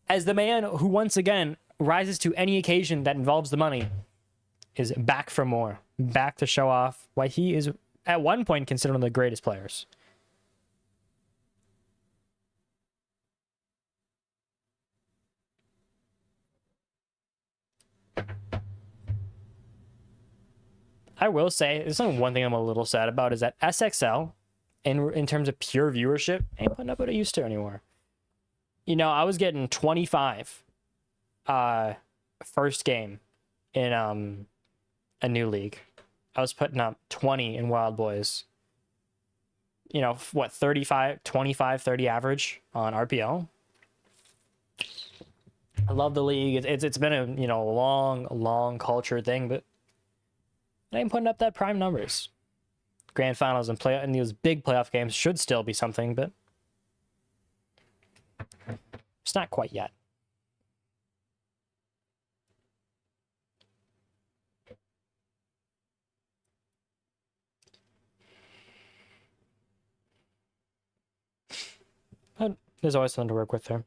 As the man who once again rises to any occasion that involves the money is back for more. Back to show off why he is at one point considered one of the greatest players. I will say, there's only one thing I'm a little sad about is that SXL, in terms of pure viewership, ain't putting up what it used to anymore. You know, I was getting 25 first game in a new league. I was putting up 20 in WildBoyZ. You know, what, 35, 25, 30 average on RPL. I love the league. It's been a, you know, long culture thing, but I ain't putting up that prime numbers. Grand finals and these big playoff games should still be something, but it's not quite yet. But there's always something to work with there.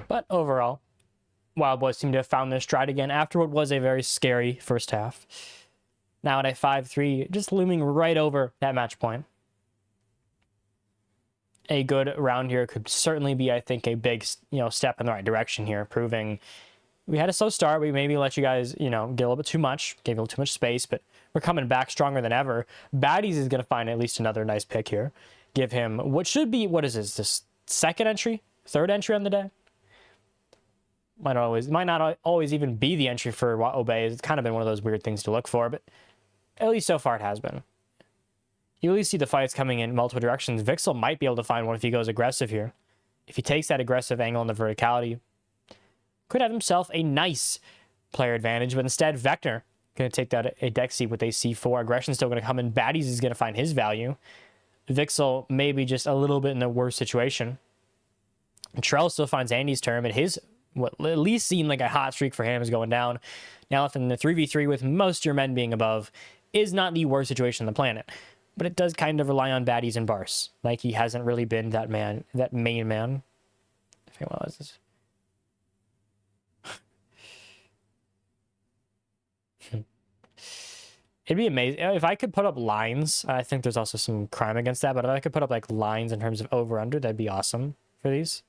But overall, WildBoyZ seem to have found their stride again after what was a very scary first half. Now at a 5-3, just looming right over that match point. A good round here could certainly be, I think, a big, you know, step in the right direction here, proving we had a slow start. We maybe let you guys, you know, get a little bit too much, gave a little too much space, but we're coming back stronger than ever. Baddies is going to find at least another nice pick here. Give him what should be, what is this second entry, third entry on the day? Might not always even be the entry for Obey. It's kind of been one of those weird things to look for, but at least so far it has been. You at least see the fights coming in multiple directions. Vixel might be able to find one if he goes aggressive here. If he takes that aggressive angle in the verticality, could have himself a nice player advantage, but instead Vector going to take that a deck seat with a C4. Aggression still going to come in. Baddies is going to find his value. Vixel maybe just a little bit in the worst situation. And Trell still finds Andy's turn, but his what at least seemed like a hot streak for him is going down. Now left in the 3v3 with most of your men being above is not the worst situation on the planet. But it does kind of rely on baddies and bars. Like he hasn't really been that main man. I think what was this? It'd be amazing if I could put up lines. I think there's also some crime against that, but if I could put up like lines in terms of over under, that'd be awesome for these.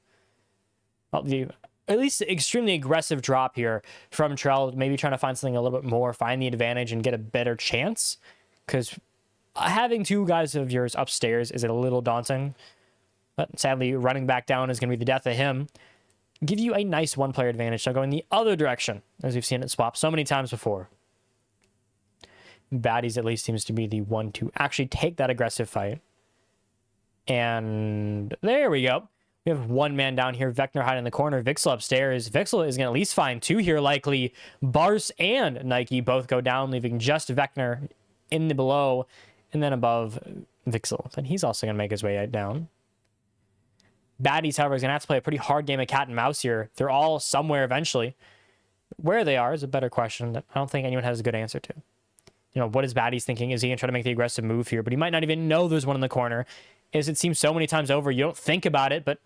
At least extremely aggressive drop here from Trell, maybe trying to find something a little bit more, find the advantage and get a better chance. Because having two guys of yours upstairs is a little daunting. But sadly, running back down is going to be the death of him. Give you a nice one-player advantage. So going the other direction, as we've seen it swap so many times before. Baddies at least seems to be the one to actually take that aggressive fight. And there we go. We have one man down here. Vector hiding in the corner. Vixel upstairs. Vixel is going to at least find two here, likely. Bars and Nike both go down, leaving just Vector in the below and then above Vixel. Then he's also going to make his way down. Baddies, however, is going to have to play a pretty hard game of cat and mouse here. They're all somewhere eventually. Where they are is a better question that I don't think anyone has a good answer to. You know, what is Baddies thinking? Is he going to try to make the aggressive move here? But he might not even know there's one in the corner. As it seems so many times over, you don't think about it, but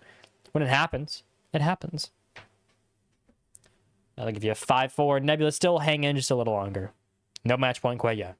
when it happens, it happens. I'll give you a 5-4. Nebula still hang in just a little longer. No match point quite yet.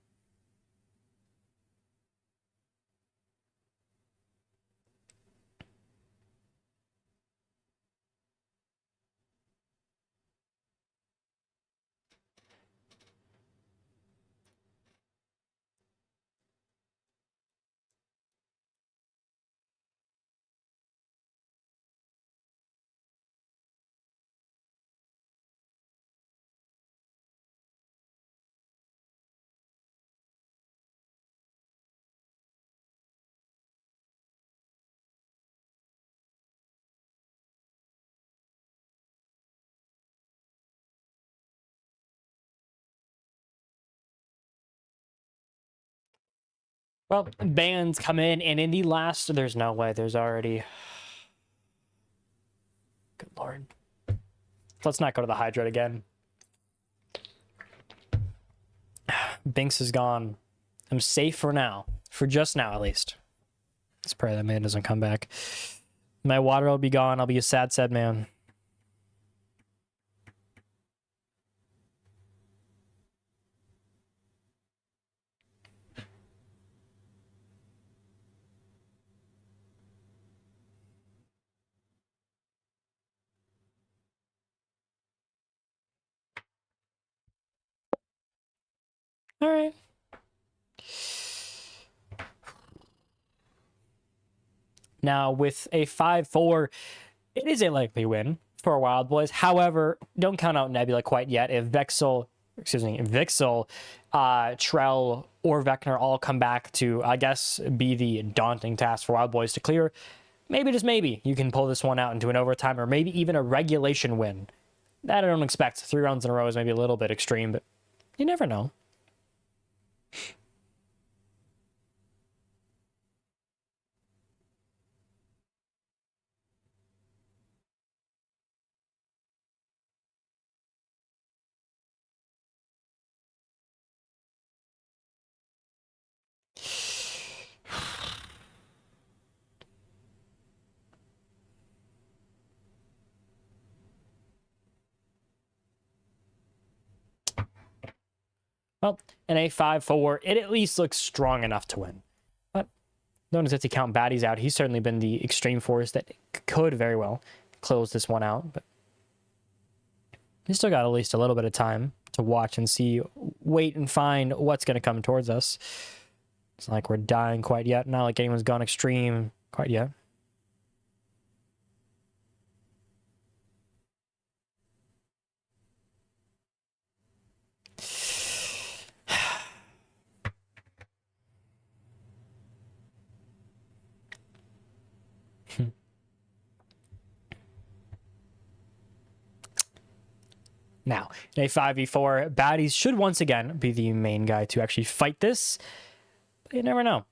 Well, bans come in, and in the last, there's no way. There's already... Good lord. Let's not go to the Hydra again. Binks is gone. I'm safe for now. For just now, at least. Let's pray that man doesn't come back. My water will be gone. I'll be a sad, sad man. All right. Now, with a 5-4, it is a likely win for WildBoyZ. However, don't count out Nebula quite yet. If Vixel, Trell, or Vecna all come back to, I guess, be the daunting task for WildBoyZ to clear, maybe, just maybe, you can pull this one out into an overtime or maybe even a regulation win. That I don't expect. 3 rounds in a row is maybe a little bit extreme, but you never know. Well, in a 5-4, it at least looks strong enough to win. But don't exactly count baddies out. He's certainly been the extreme force that could very well close this one out. But he's still got at least a little bit of time to watch and see, wait and find what's going to come towards us. It's not like we're dying quite yet. Not like anyone's gone extreme quite yet. Now, in a 5v4, baddies should once again be the main guy to actually fight this. But you never know.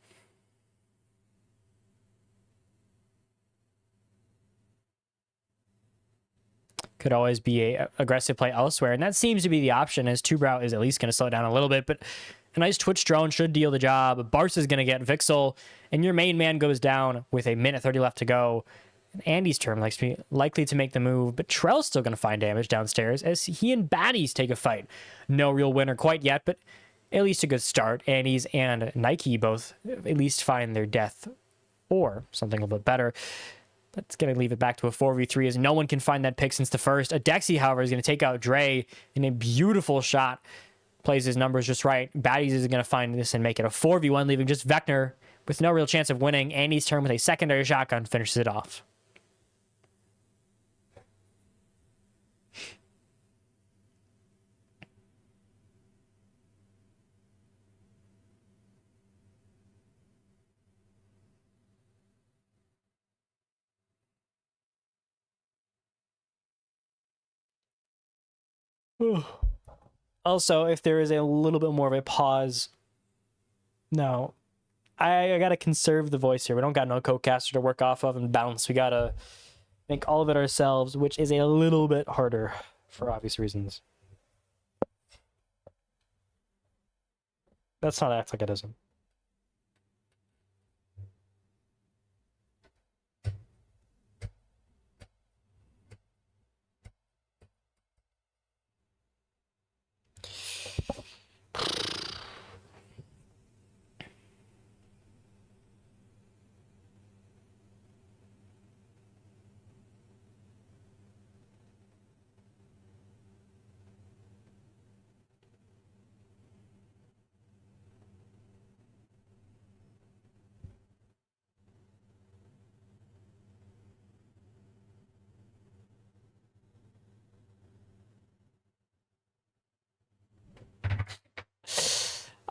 Could always be a aggressive play elsewhere, and that seems to be the option, as Tubrow is at least going to slow it down a little bit, but a nice Twitch drone should deal the job. Bars is going to get Vixel, and your main man goes down with a minute 30 left to go. Andy's turn likely to make the move, but Trell's still going to find damage downstairs as he and baddies take a fight. No real winner quite yet, but at least a good start. Andy's and Nike both at least find their death or something a little bit better. That's going to leave it back to a 4v3 as no one can find that pick since the first. Adexi, however, is going to take out Dre in a beautiful shot. Plays his numbers just right. Baddies is going to find this and make it a 4v1, leaving just Vecna with no real chance of winning. Andy's turn with a secondary shotgun finishes it off. Also, if there is a little bit more of a pause, no, I gotta conserve the voice here. We don't got no co-caster to work off of and bounce. We gotta make all of it ourselves, which is a little bit harder for obvious reasons. That's not act like it isn't.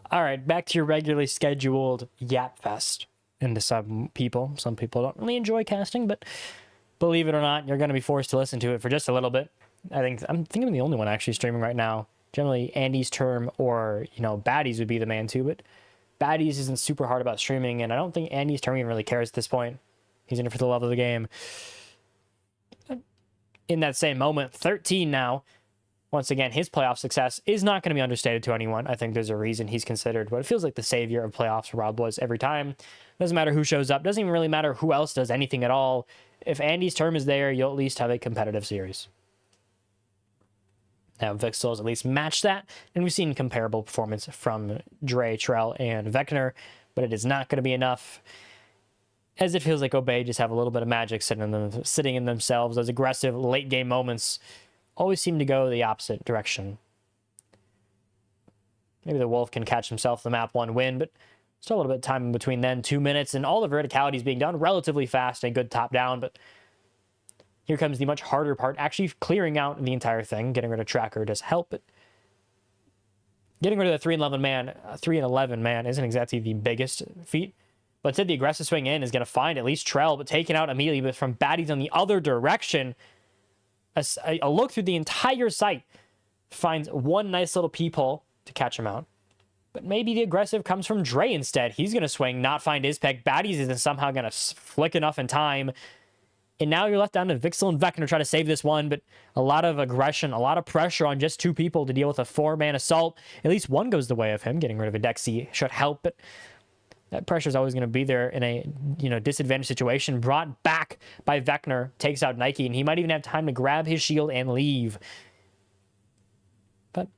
All right, back to your regularly scheduled Yap Fest. And to some people don't really enjoy casting, but believe it or not, you're going to be forced to listen to it for just a little bit. I'm thinking I'm the only one actually streaming right now. Generally, Andy's term or, baddies would be the man too, but baddies isn't super hard about streaming, and I don't think Andy's term even really cares at this point. He's in it for the love of the game. In that same moment, 13 now. once again, his playoff success is not going to be understated to anyone. I think there's a reason he's considered what it feels like the savior of playoffs for WildBoyZ every time. Doesn't matter who shows up. Doesn't even really matter who else does anything at all. If Andy's term is there, you'll at least have a competitive series. Now, Vixel has at least matched that, and we've seen comparable performance from Dre, Trell, and Vector, but it is not going to be enough, as it feels like Obey just have a little bit of magic sitting in themselves. Those aggressive late-game moments always seem to go the opposite direction. Maybe the Wolf can catch himself the map 1 win, but still a little bit of time in between then. 2 minutes, and all the verticality is being done relatively fast and good top-down, but here comes the much harder part, actually clearing out the entire thing. Getting rid of Tracker does help, but getting rid of the 3 and 11 man isn't exactly the biggest feat. But instead, the aggressive swing in is going to find at least Trell, but taken out immediately. But from baddies on the other direction, a look through the entire site finds one nice little peephole to catch him out. But maybe the aggressive comes from Dre instead. He's going to swing, not find his peg. Baddies isn't somehow going to flick enough in time. And now you're left down to Vixel and Vector to try to save this one, but a lot of aggression, a lot of pressure on just 2 people to deal with a 4-man assault. At least one goes the way of him. Getting rid of a Dexy should help, but that pressure is always going to be there in a disadvantaged situation. Brought back by Vector, takes out Nike, and he might even have time to grab his shield and leave. But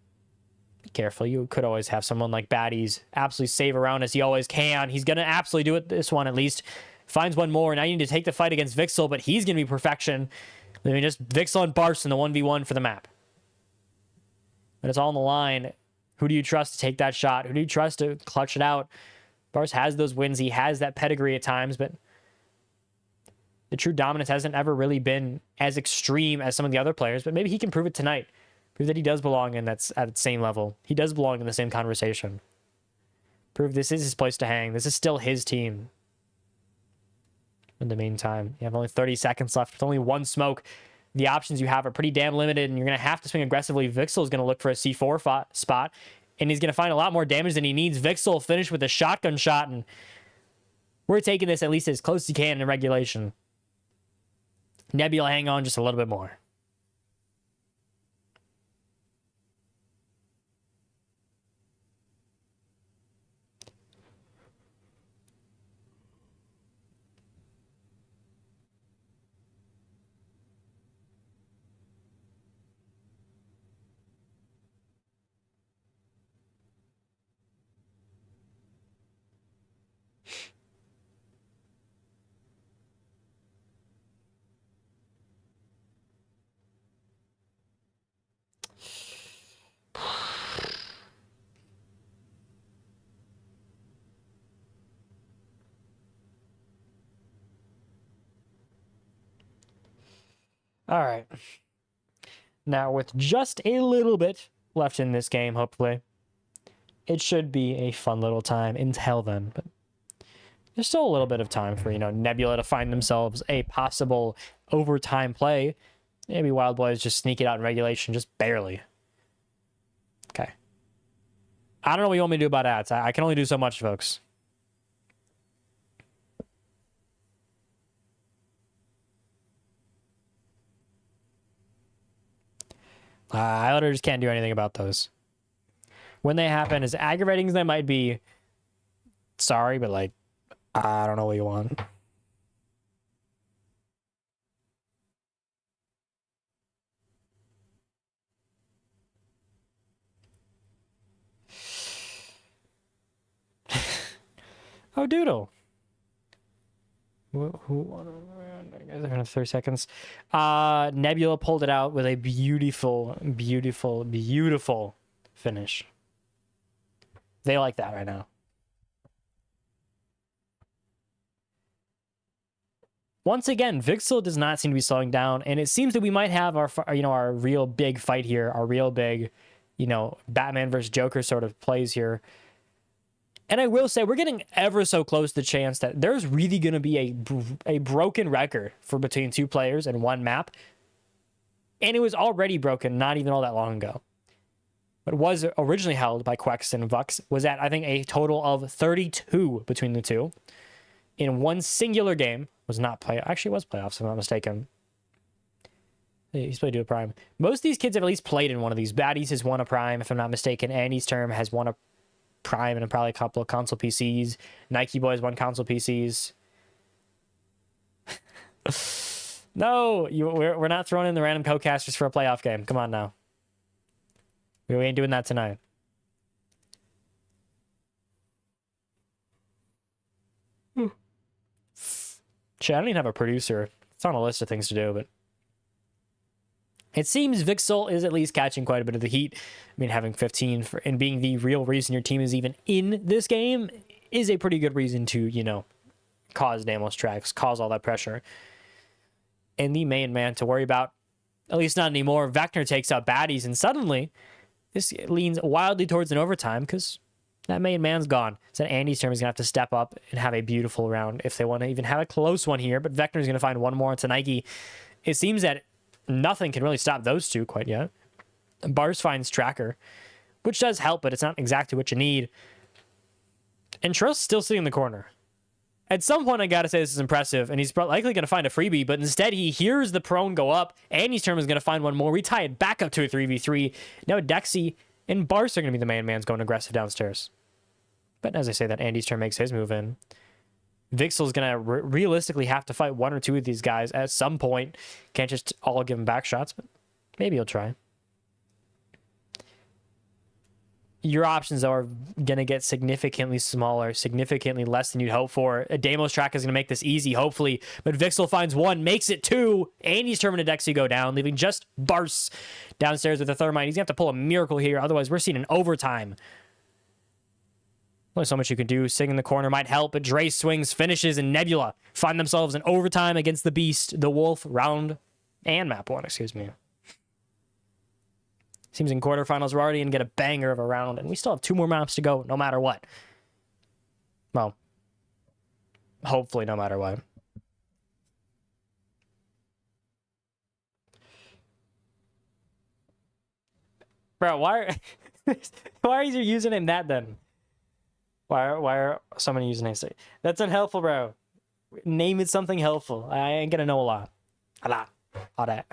be careful. You could always have someone like Baddies absolutely save around as he always can. He's going to absolutely do it this one at least. Finds one more. Now you need to take the fight against Vixel, but he's going to be perfection. I mean, just Vixel and Barst in the 1v1 for the map. But it's all on the line. Who do you trust to take that shot? Who do you trust to clutch it out? Barst has those wins. He has that pedigree at times, but the true dominance hasn't ever really been as extreme as some of the other players, but maybe he can prove it tonight. Prove that he does belong in that's at the same level. He does belong in the same conversation. Prove this is his place to hang. This is still his team. In the meantime, you have only 30 seconds left with only 1 smoke. The options you have are pretty damn limited, and you're going to have to swing aggressively. Vixel is going to look for a C4 spot, and he's going to find a lot more damage than he needs. Vixel finished with a shotgun shot, and we're taking this at least as close as you can in regulation. Nebula hang on just a little bit more. All right. Now, with just a little bit left in this game, hopefully, it should be a fun little time until then. But there's still a little bit of time for, Nebula to find themselves a possible overtime play. Maybe WildBoyZ just sneak it out in regulation, just barely. Okay. I don't know what you want me to do about ads. I can only do so much, folks. I literally just can't do anything about those. When they happen, as aggravating as they might be, sorry, but I don't know what you want. Oh, Doodle. I guys have 30 seconds. Nebula pulled it out with a beautiful, beautiful, beautiful finish. They like that right now. Once again, Vixel does not seem to be slowing down, and it seems that we might have our real big fight here, our real big, Batman versus Joker sort of plays here. And I will say, we're getting ever so close to the chance that there's really going to be a broken record for between 2 players and 1 map. And it was already broken not even all that long ago. What was originally held by Quex and Vux was at, I think, a total of 32 between the 2. In one singular game. Was not play. Actually, it was playoffs, if I'm not mistaken. He's played to a prime. Most of these kids have at least played in one of these. Baddies has won a prime, if I'm not mistaken. Andy's term has won a prime and probably a couple of console PCs. Nike Boys won console PCs. No, we're not throwing in the random co-casters for a playoff game. Come on now. We ain't doing that tonight. Shit, I don't even have a producer. It's on a list of things to do, but it seems Vixel is at least catching quite a bit of the heat. I mean, having 15 and being the real reason your team is even in this game is a pretty good reason to, you know, cause Damos tracks, cause all that pressure. And the main man to worry about, at least not anymore. Vector takes out baddies, and suddenly this leans wildly towards an overtime because that main man's gone. So Andy's term is going to have to step up and have a beautiful round if they want to even have a close one here. But Vector's going to find one more into Nike. It seems that nothing can really stop those two quite yet. Bars finds Tracker, which does help, but it's not exactly what you need. And Trust's still sitting in the corner. At some point, I gotta say this is impressive, and he's likely going to find a freebie, but instead he hears the prone go up. Andy's term is going to find one more. We tie it back up to a 3v3. Now Dexy and Bars are going to be the main man's going aggressive downstairs. But as I say that, Andy's turn makes his move in. Vixel's going to realistically have to fight one or two of these guys at some point. Can't just all give him back shots, but maybe he'll try. Your options are going to get significantly smaller, significantly less than you'd hope for. A Damos track is going to make this easy, hopefully. But Vixel finds one, makes it two. Andy's turn to Dexy go down, leaving just Bars downstairs with a Thermite. He's going to have to pull a miracle here. Otherwise, we're seeing an overtime. Only so much you can do. Sing in the corner might help, but Dre swings, finishes, and Nebula find themselves in overtime against the Beast, the Wolf, round and map one, excuse me. Seems in quarterfinals we're already going to get a banger of a round, and we still have 2 more maps to go no matter what. Well, hopefully no matter what. Bro, why are you username that then? Why are so many usernames? That's unhelpful, bro. Name it something helpful. I ain't gonna know a lot. All that.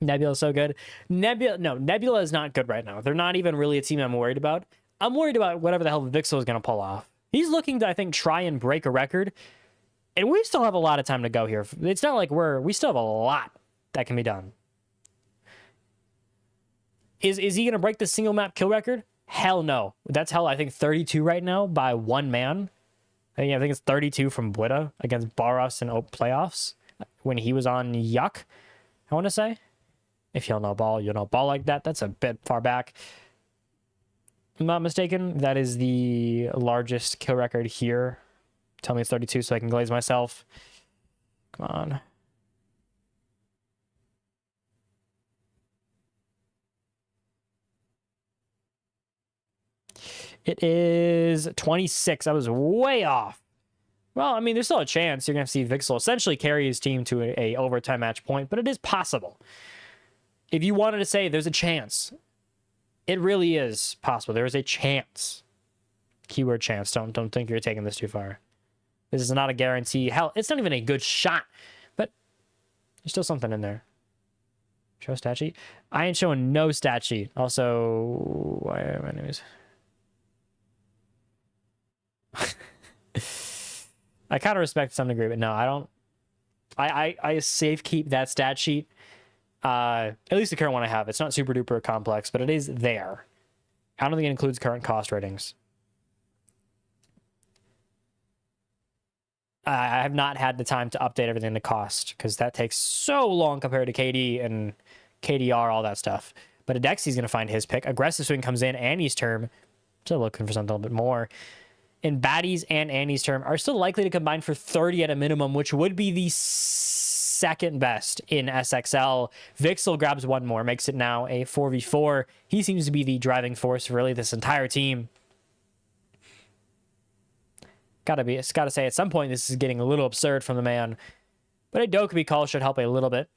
Nebula's so good. Nebula is not good right now. They're not even really a team I'm worried about. I'm worried about whatever the hell Vixel is going to pull off. He's looking to, I think, try and break a record. And we still have a lot of time to go here. It's not like we still have a lot that can be done. Is he going to break the single map kill record? Hell no. That's hell, I think, 32 right now by one man. I think it's 32 from Buita against Baros in playoffs when he was on Yuck, I want to say. If you'll know ball, you'll know ball like that. That's a bit far back. If I'm not mistaken, that is the largest kill record here. Tell me it's 32 so I can glaze myself. Come on. It is 26. I was way off. Well, I mean, there's still a chance you're going to see Vixel essentially carry his team to a overtime match point, but it is possible. If you wanted to say there's a chance, it really is possible. There is a chance. Keyword chance. Don't think you're taking this too far. This is not a guarantee. Hell, it's not even a good shot, but there's still something in there. Show stat sheet? I ain't showing no stat sheet. Also, why are my names? I kind of respect to some degree, but no, I don't. I safe keep that stat sheet. At least the current one I have. It's not super duper complex, but it is there. I don't think it includes current cost ratings. I have not had the time to update everything to cost because that takes so long compared to KD, and KDR, all that stuff. But Adexy's going to find his pick. Aggressive Swing comes in. Annie's turn. Still looking for something a little bit more. And Baddies and Annie's turn are still likely to combine for 30 at a minimum, which would be the second best in SXL. Vixel grabs one more, makes it now a 4v4. He seems to be the driving force for really this entire team. Gotta say, at some point, this is getting a little absurd from the man. But a Dokkaebi call should help a little bit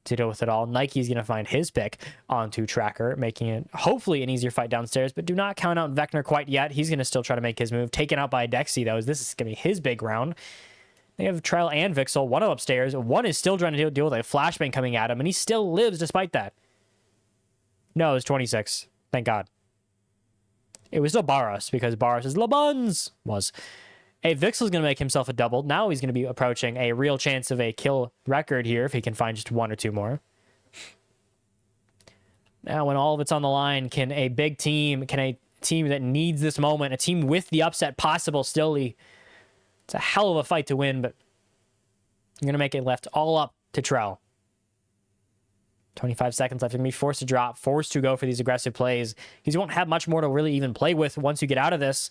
to deal with it all. Nike's going to find his pick onto Tracker, making it hopefully an easier fight downstairs, but do not count out Vector quite yet. He's going to still try to make his move. Taken out by Dexy, though. This is going to be his big round. They have Trell and Vixel, one upstairs. One is still trying to deal with a flashbang coming at him, and he still lives despite that. No, it's 26. Thank God. It was still Baros, because Baros is LeBuns. Hey, Vixel's going to make himself a double. Now he's going to be approaching a real chance of a kill record here if he can find just one or two more. Now, when all of it's on the line, can a team that needs this moment, a team with the upset possible still, it's a hell of a fight to win, but you're going to make it left all up to Trell. 25 seconds left. You're going to be forced to drop, forced to go for these aggressive plays, because you won't have much more to really even play with once you get out of this.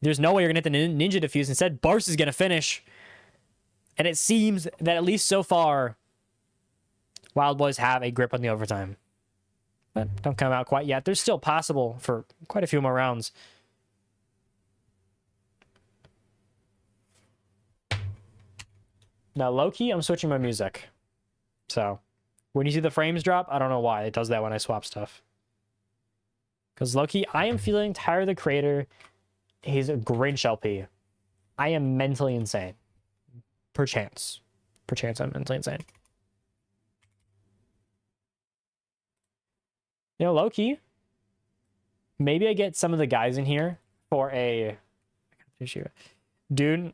There's no way you're going to hit the ninja defuse. Instead, Bars is going to finish. And it seems that at least so far, WildBoyZ have a grip on the overtime. But don't come out quite yet. There's still possible for quite a few more rounds. Now, low-key, I'm switching my music. So, when you see the frames drop, I don't know why. It does that when I swap stuff. Because low-key, I am feeling Tyler, the Creator, his Grinch LP. I am mentally insane. Perchance I'm mentally insane. You know, low-key, maybe I get some of the guys in here for a... Dude,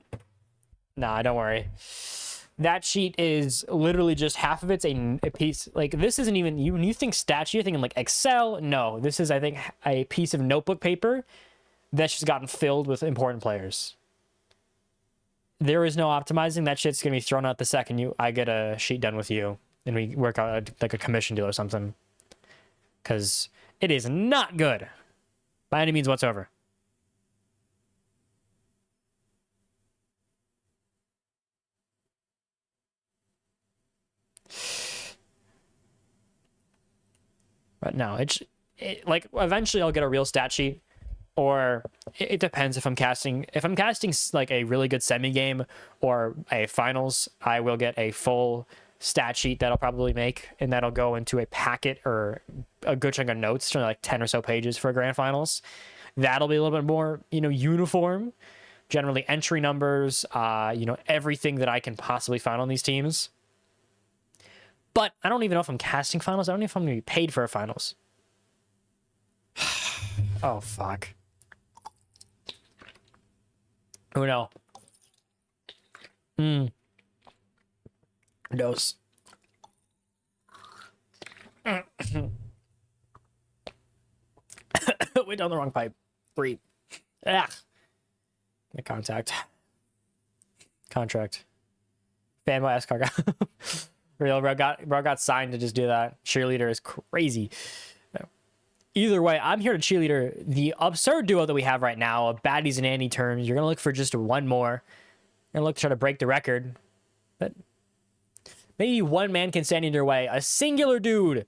nah, don't worry. That sheet is literally just half of it's a piece. Like, this isn't even... When you think stat sheet, you're thinking like Excel. No, this is, I think, a piece of notebook paper that's just gotten filled with important players. There is no optimizing. That shit's gonna be thrown out the second I get a sheet done with you and we work out like a commission deal or something. Because it is not good by any means whatsoever. But no, it's like eventually I'll get a real stat sheet. Or it depends if I'm casting like a really good semi game or a finals, I will get a full stat sheet that I'll probably make, and that'll go into a packet or a good chunk of notes, like 10 or so pages for grand finals. That'll be a little bit more, uniform, generally entry numbers, everything that I can possibly find on these teams. But I don't even know if I'm casting finals. I don't know if I'm going to be paid for a finals. Oh, fuck. Oh no. Dose. Went down the wrong pipe. Breathe. Ah. The contact. Contract. Fanboy S-Car. Real bro got signed to just do that. Cheerleader is crazy. Either way, I'm here to cheerleader the absurd duo that we have right now of Baddies and Annie turns. You're going to look for just one more. You're going to look to try to break the record. But maybe one man can stand in your way. A singular dude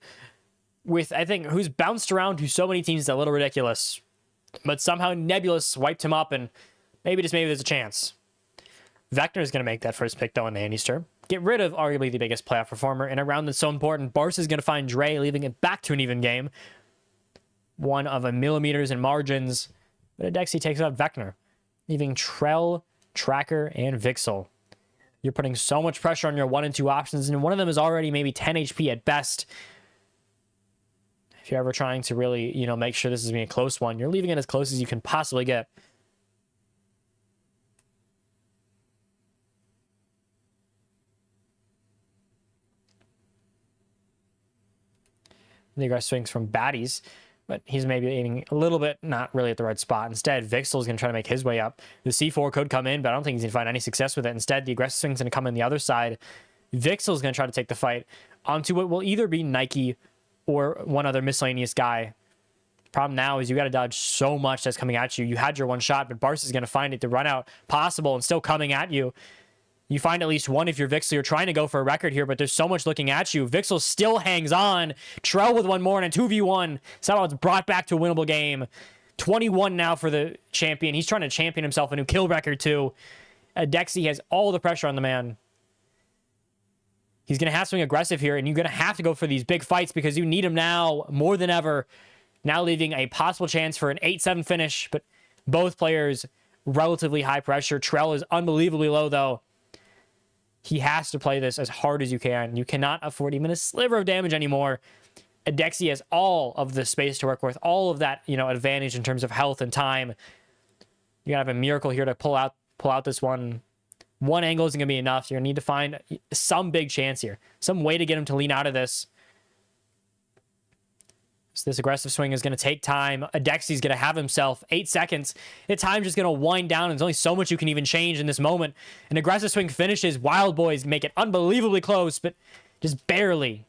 with, I think, who's bounced around to so many teams, it's a little ridiculous. But somehow Nebula swiped him up, and maybe there's a chance. Vector is going to make that first pick, though, in Annie's turn. Get rid of arguably the biggest playoff performer in a round that's so important. Bars is going to find Dre, leaving it back to an even game. One of a millimeters in margins, but Adexy takes out Vector, leaving Trell, Tracker, and Vixel. You're putting so much pressure on your 1 and 2 options, and one of them is already maybe 10 HP at best. If you're ever trying to really, make sure this is being a close one, you're leaving it as close as you can possibly get. The aggressive swings from Baddies, but he's maybe aiming a little bit, not really at the right spot. Instead, Vixel is going to try to make his way up. The C4 could come in, but I don't think he's going to find any success with it. Instead, the aggressive swing's going to come in the other side. Vixel is going to try to take the fight onto what will either be Nike or one other miscellaneous guy. Problem now is you got to dodge so much that's coming at you. You had your one shot, but Barca is going to find it to run out possible and still coming at you. You find at least one if you're Vixel. You're trying to go for a record here, but there's so much looking at you. Vixel still hangs on. Trell with one more and a 2v1. Somehow it's brought back to a winnable game. 21 now for the champion. He's trying to champion himself a new kill record too. Dexy has all the pressure on the man. He's going to have to swing aggressive here, and you're going to have to go for these big fights because you need him now more than ever. Now leaving a possible chance for an 8-7 finish, but both players relatively high pressure. Trell is unbelievably low, though. He has to play this as hard as you can. You cannot afford even a sliver of damage anymore. Dexy has all of the space to work with, all of that, advantage in terms of health and time. You're going to have a miracle here to pull out this one. One angle isn't going to be enough. You're going to need to find some big chance here. Some way to get him to lean out of this. So this aggressive swing is going to take time. Adexy's going to have himself 8 seconds. The time's just going to wind down. There's only so much you can even change in this moment. An aggressive swing finishes. WildBoyZ make it unbelievably close, but just barely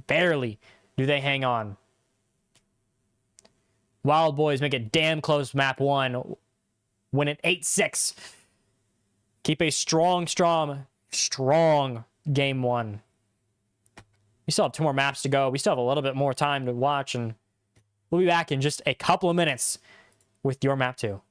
do they hang on. WildBoyZ make it damn close map 1. Win it 8-6. Keep a strong game 1. We still have 2 more maps to go. We still have a little bit more time to watch, and we'll be back in just a couple of minutes with your map 2.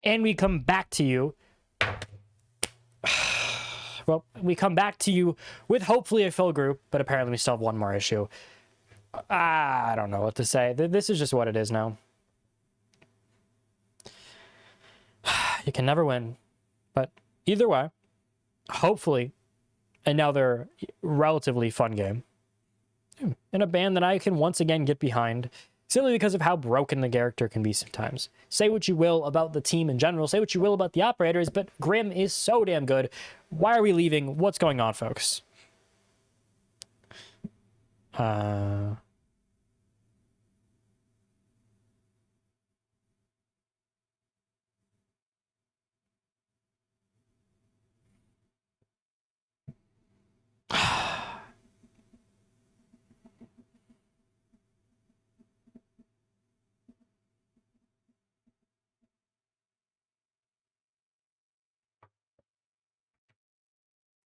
And we come back to you. Well, we come back to you with hopefully a fill group, but apparently we still have one more issue. I don't know what to say. This is just what it is now. You can never win. But either way, hopefully another relatively fun game. And a band that I can once again get behind, simply because of how broken the character can be sometimes. Say what you will about the team in general, say what you will about the operators, but Grim is so damn good. Why are we leaving? What's going on, folks?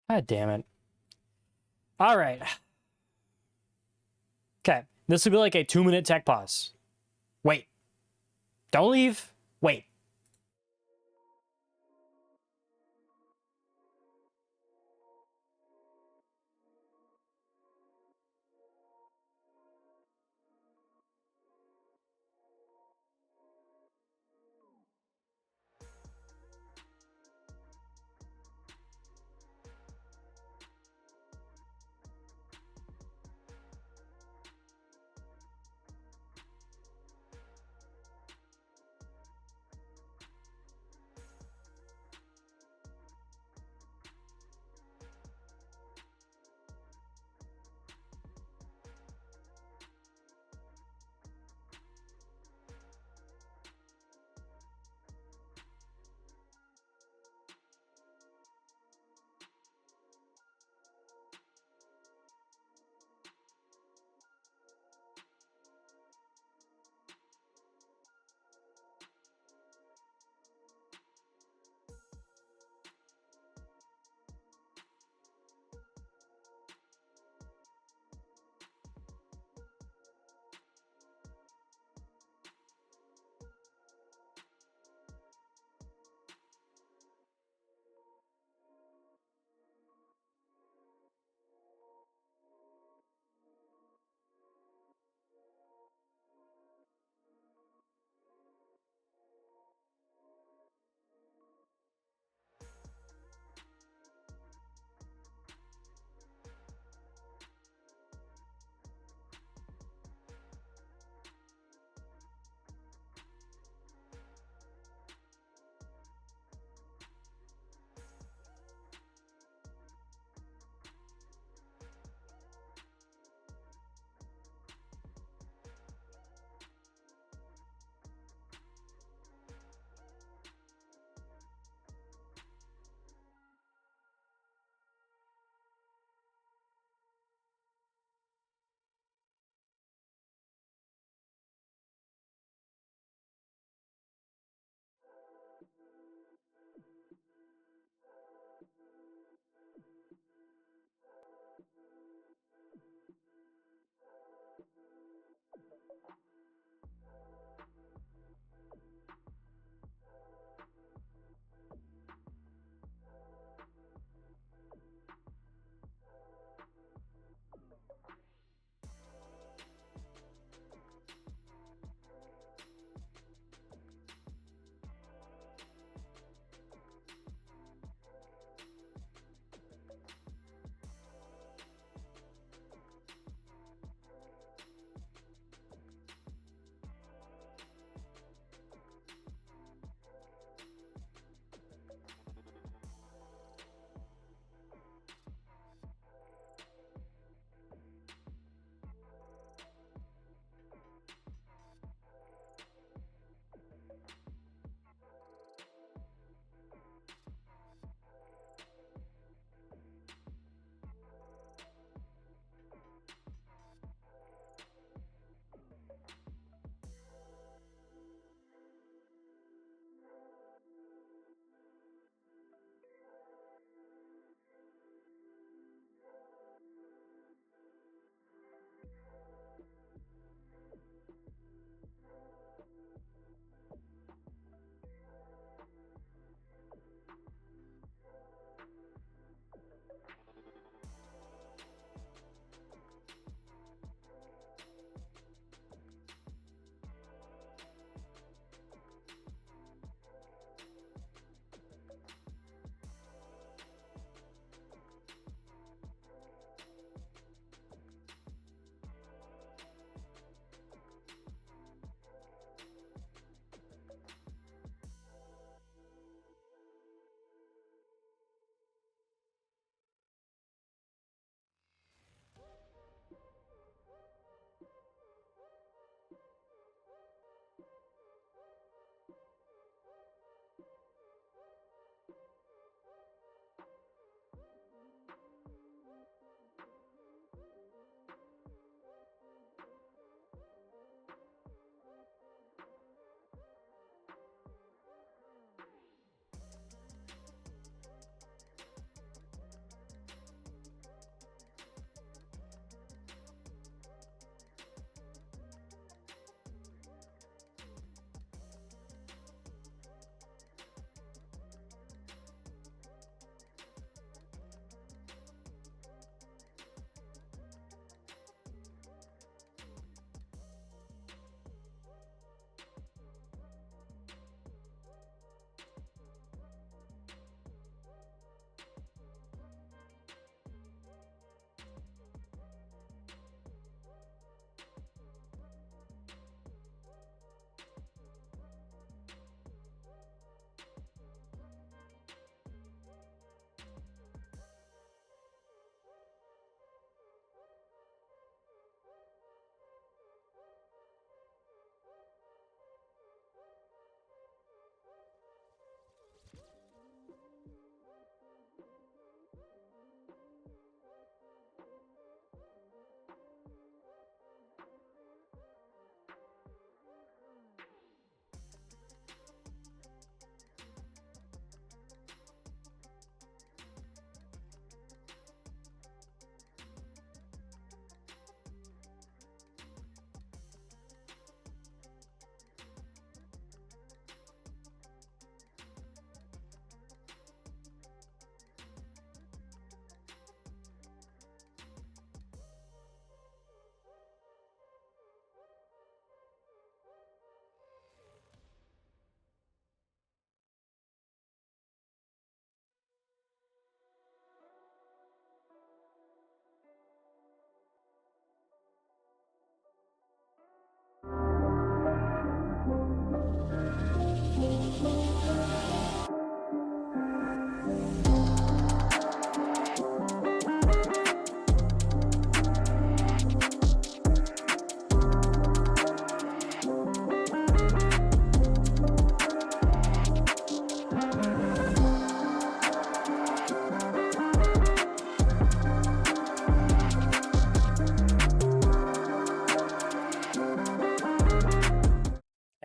God damn it. All right. Okay. This will be like a 2-minute tech pause. Wait. Don't leave. Wait.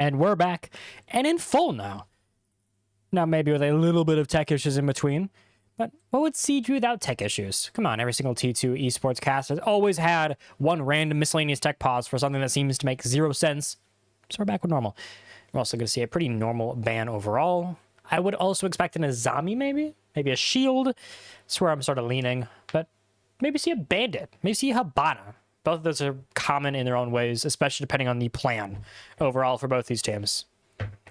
And we're back and in full now. Now, maybe with a little bit of tech issues in between. But what would Siege be without tech issues? Come on, every single T2 esports cast has always had one random miscellaneous tech pause for something that seems to make zero sense. So we're back with normal. We're also going to see a pretty normal ban overall. I would also expect an Azami, maybe a shield. That's where I'm sort of leaning. But maybe see a bandit. Maybe see a Habana. Both of those are common in their own ways, especially depending on the plan overall for both these teams.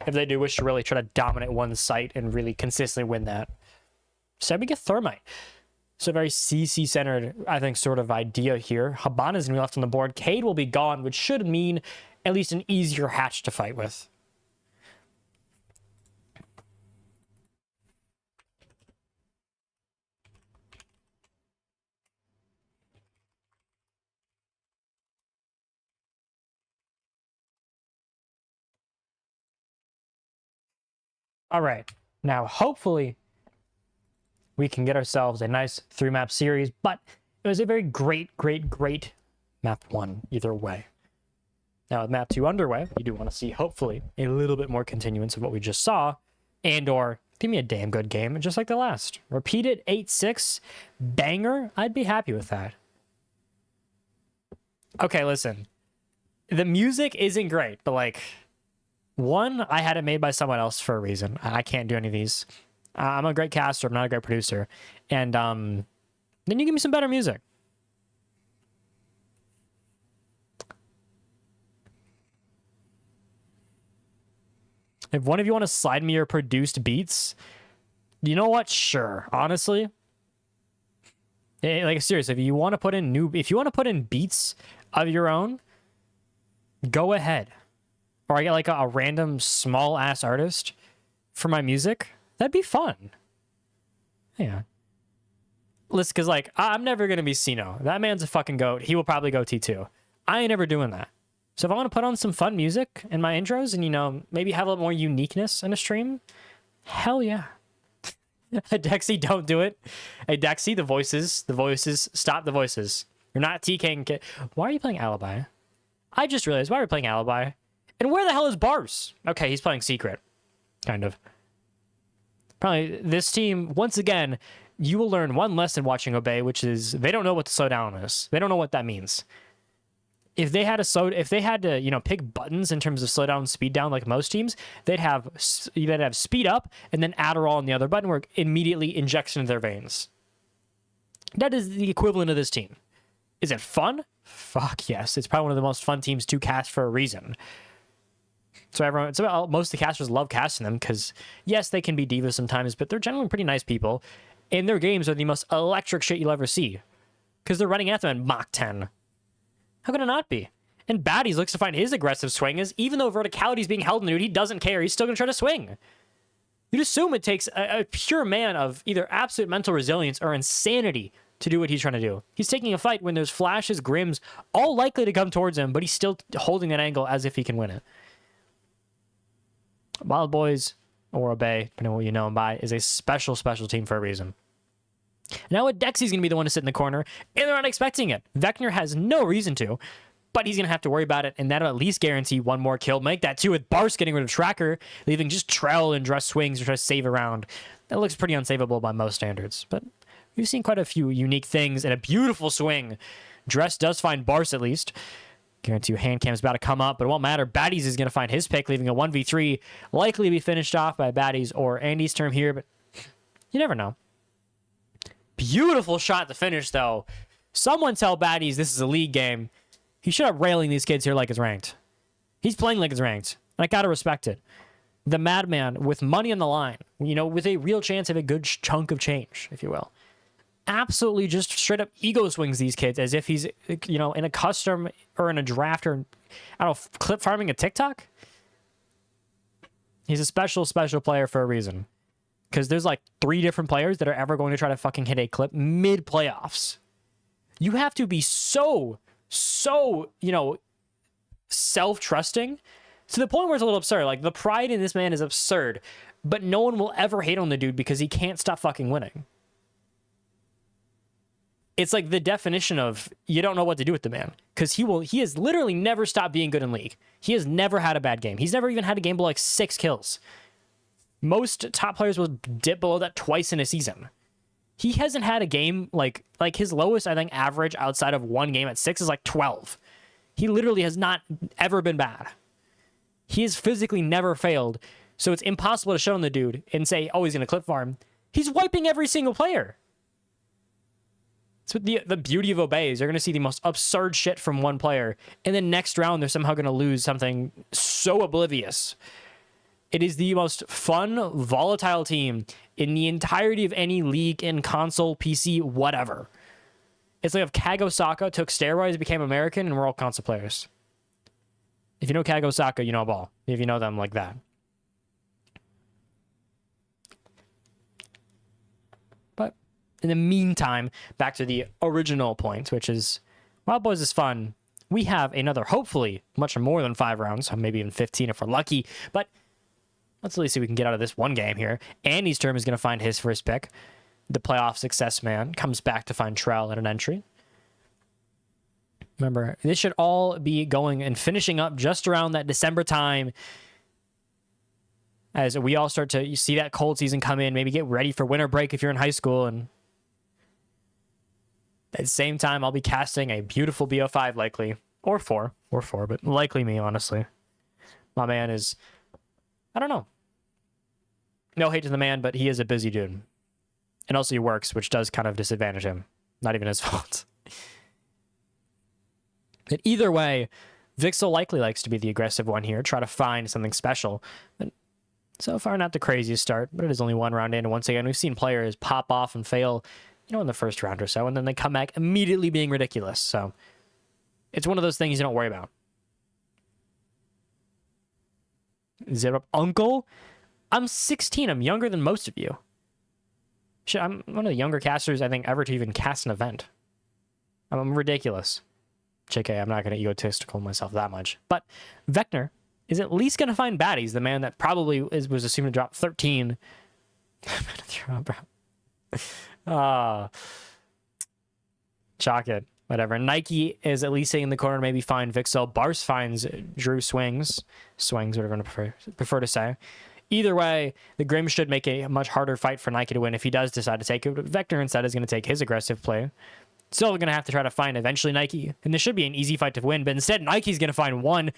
If they do wish to really try to dominate one site and really consistently win that. So we get Thermite. So very CC-centered, I think, sort of idea here. Habana's going to be left on the board. Cade will be gone, which should mean at least an easier hatch to fight with. All right. Now, hopefully, we can get ourselves a nice 3-map series, but it was a very great map 1 either way. Now, with map 2 underway, you do want to see, hopefully, a little bit more continuance of what we just saw, and or give me a damn good game, just like the last. Repeated 8-6, banger, I'd be happy with that. Okay, listen. The music isn't great, but like, one, I had it made by someone else for a reason. I can't do any of these. I'm a great caster, I'm not a great producer. And then you give me some better music. If one of you want to slide me your produced beats, you know what? Sure. Honestly. Like, seriously, if you want to put in beats of your own, go ahead. Or I get like a random small ass artist for my music. That'd be fun. Yeah. Listen, because like, I'm never going to be Sino. That man's a fucking goat. He will probably go T2. I ain't ever doing that. So if I want to put on some fun music in my intros and, you know, maybe have a little more uniqueness in a stream, hell yeah. Dexy, don't do it. Hey, Dexy, the voices, stop the voices. You're not TKing. Why are you playing Alibi? I just realized, why are we playing Alibi? And where the hell is Bars? Okay, he's playing Secret. Kind of. Probably this team, once again, you will learn one lesson watching Obey, which is they don't know what to slow down is. They don't know what that means. If they had to, you know, pick buttons in terms of slow down and speed down like most teams, they'd have speed up and then Adderall on the other button where immediately injection into their veins. That is the equivalent of this team. Is it fun? Fuck yes. It's probably one of the most fun teams to cast for a reason. So most of the casters love casting them because, yes, they can be divas sometimes, but they're generally pretty nice people. And their games are the most electric shit you'll ever see because they're running at them at Mach 10. How could it not be? And Baddies looks to find his aggressive swing is, even though verticality is being held nude, he doesn't care. He's still going to try to swing. You'd assume it takes a pure man of either absolute mental resilience or insanity to do what he's trying to do. He's taking a fight when there's flashes, grims, all likely to come towards him, but he's still holding that angle as if he can win it. WildBoyZ, or Obey, depending on what you know him by, is a special team for a reason. Now Dexy's going to be the one to sit in the corner, and they're not expecting it. Vector has no reason to, but he's going to have to worry about it, and that'll at least guarantee one more kill. Make that too with Barce getting rid of Tracker, leaving just Trell and Dress swings to try to save a round. That looks pretty unsavable by most standards, but we've seen quite a few unique things and a beautiful swing. Dress does find Barce at least. Guarantee hand cam's about to come up, but it won't matter. Baddies is going to find his pick, leaving a 1v3, likely to be finished off by Baddies or Andy's term here, but you never know. Beautiful shot to finish, though. Someone tell Baddies this is a league game. He should have railing these kids here like it's ranked. He's playing like it's ranked, and I gotta respect it. The madman with money on the line, you know, with a real chance of a good chunk of change, if you will. Absolutely just straight up ego swings these kids as if he's, you know, in a custom or in a draft or, I don't know, clip farming a TikTok. He's a special player for a reason. Because there's like 3 different players that are ever going to try to fucking hit a clip mid-playoffs. You have to be so, you know, self-trusting to the point where it's a little absurd. Like, the pride in this man is absurd, but no one will ever hate on the dude because he can't stop fucking winning. It's like the definition of you don't know what to do with the man. because he has literally never stopped being good in League. He has never had a bad game. He's never even had a game below like 6 kills. Most top players will dip below that twice in a season. He hasn't had a game like his lowest, I think, average outside of one game at 6 is like 12. He literally has not ever been bad. He has physically never failed. So it's impossible to show on the dude and say, oh, he's going to clip farm. He's wiping every single player. That's what the beauty of Obey is. You're going to see the most absurd shit from one player. And then next round, they're somehow going to lose something so oblivious. It is the most fun, volatile team in the entirety of any league, in console, PC, whatever. It's like if Kagosaka took steroids, became American, and we're all console players. If you know Kagosaka, you know ball. If you know them like that. But in the meantime, back to the original point, which is WildBoyZ is fun. We have another, hopefully, much more than 5 rounds, maybe even 15 if we're lucky. But let's at least see what we can get out of this one game here. Andy's term is going to find his first pick. The playoff success man comes back to find Trell at an entry. Remember, this should all be going and finishing up just around that December time as we all start to see that cold season come in, maybe get ready for winter break if you're in high school. And at the same time, I'll be casting a beautiful BO5 likely, or 4, but likely me, honestly. My man is, I don't know. No hate to the man, but he is a busy dude. And also he works, which does kind of disadvantage him. Not even his fault. But either way, Vixel likely likes to be the aggressive one here, try to find something special. But so far, not the craziest start, but it is only 1 round in. And once again, we've seen players pop off and fail, in the first round or so, and then they come back immediately being ridiculous. So it's one of those things you don't worry about. Zero Uncle? I'm 16. I'm younger than most of you. Shit, I'm one of the younger casters, I think, ever to even cast an event. I'm ridiculous. JK, I'm not going to egotistical myself that much. But Vector is at least going to find baddies. The man that probably was assumed to drop 13. I'm going to throw up, bro. Chalk it. Whatever. Nike is at least saying in the corner, maybe find Vixel. Bars finds Drew Swings, whatever I prefer to say. Either way, the Grim should make a much harder fight for Nike to win if he does decide to take it. Vector instead is going to take his aggressive play. Still going to have to try to find eventually Nike. And this should be an easy fight to win. But instead, Nike's going to find one.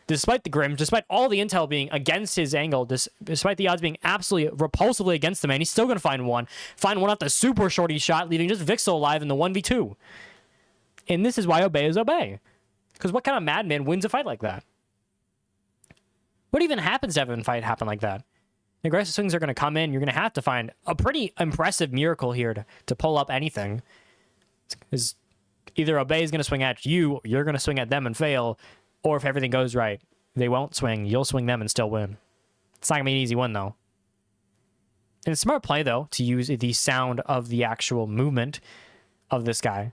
Despite the Grim, despite all the intel being against his angle, despite the odds being absolutely repulsively against the man, he's still going to find one. Find one off the super shorty shot, leaving just Vixel alive in the 1v2. And this is why Obey is Obey. Because what kind of madman wins a fight like that? What even happens to have a fight happen like that? Aggressive swings are going to come in. You're going to have to find a pretty impressive miracle here to pull up anything. Because either Obey is going to swing at you, or you're going to swing at them and fail, or if everything goes right, they won't swing. You'll swing them and still win. It's not going to be an easy win, though. And it's a smart play, though, to use the sound of the actual movement of this guy,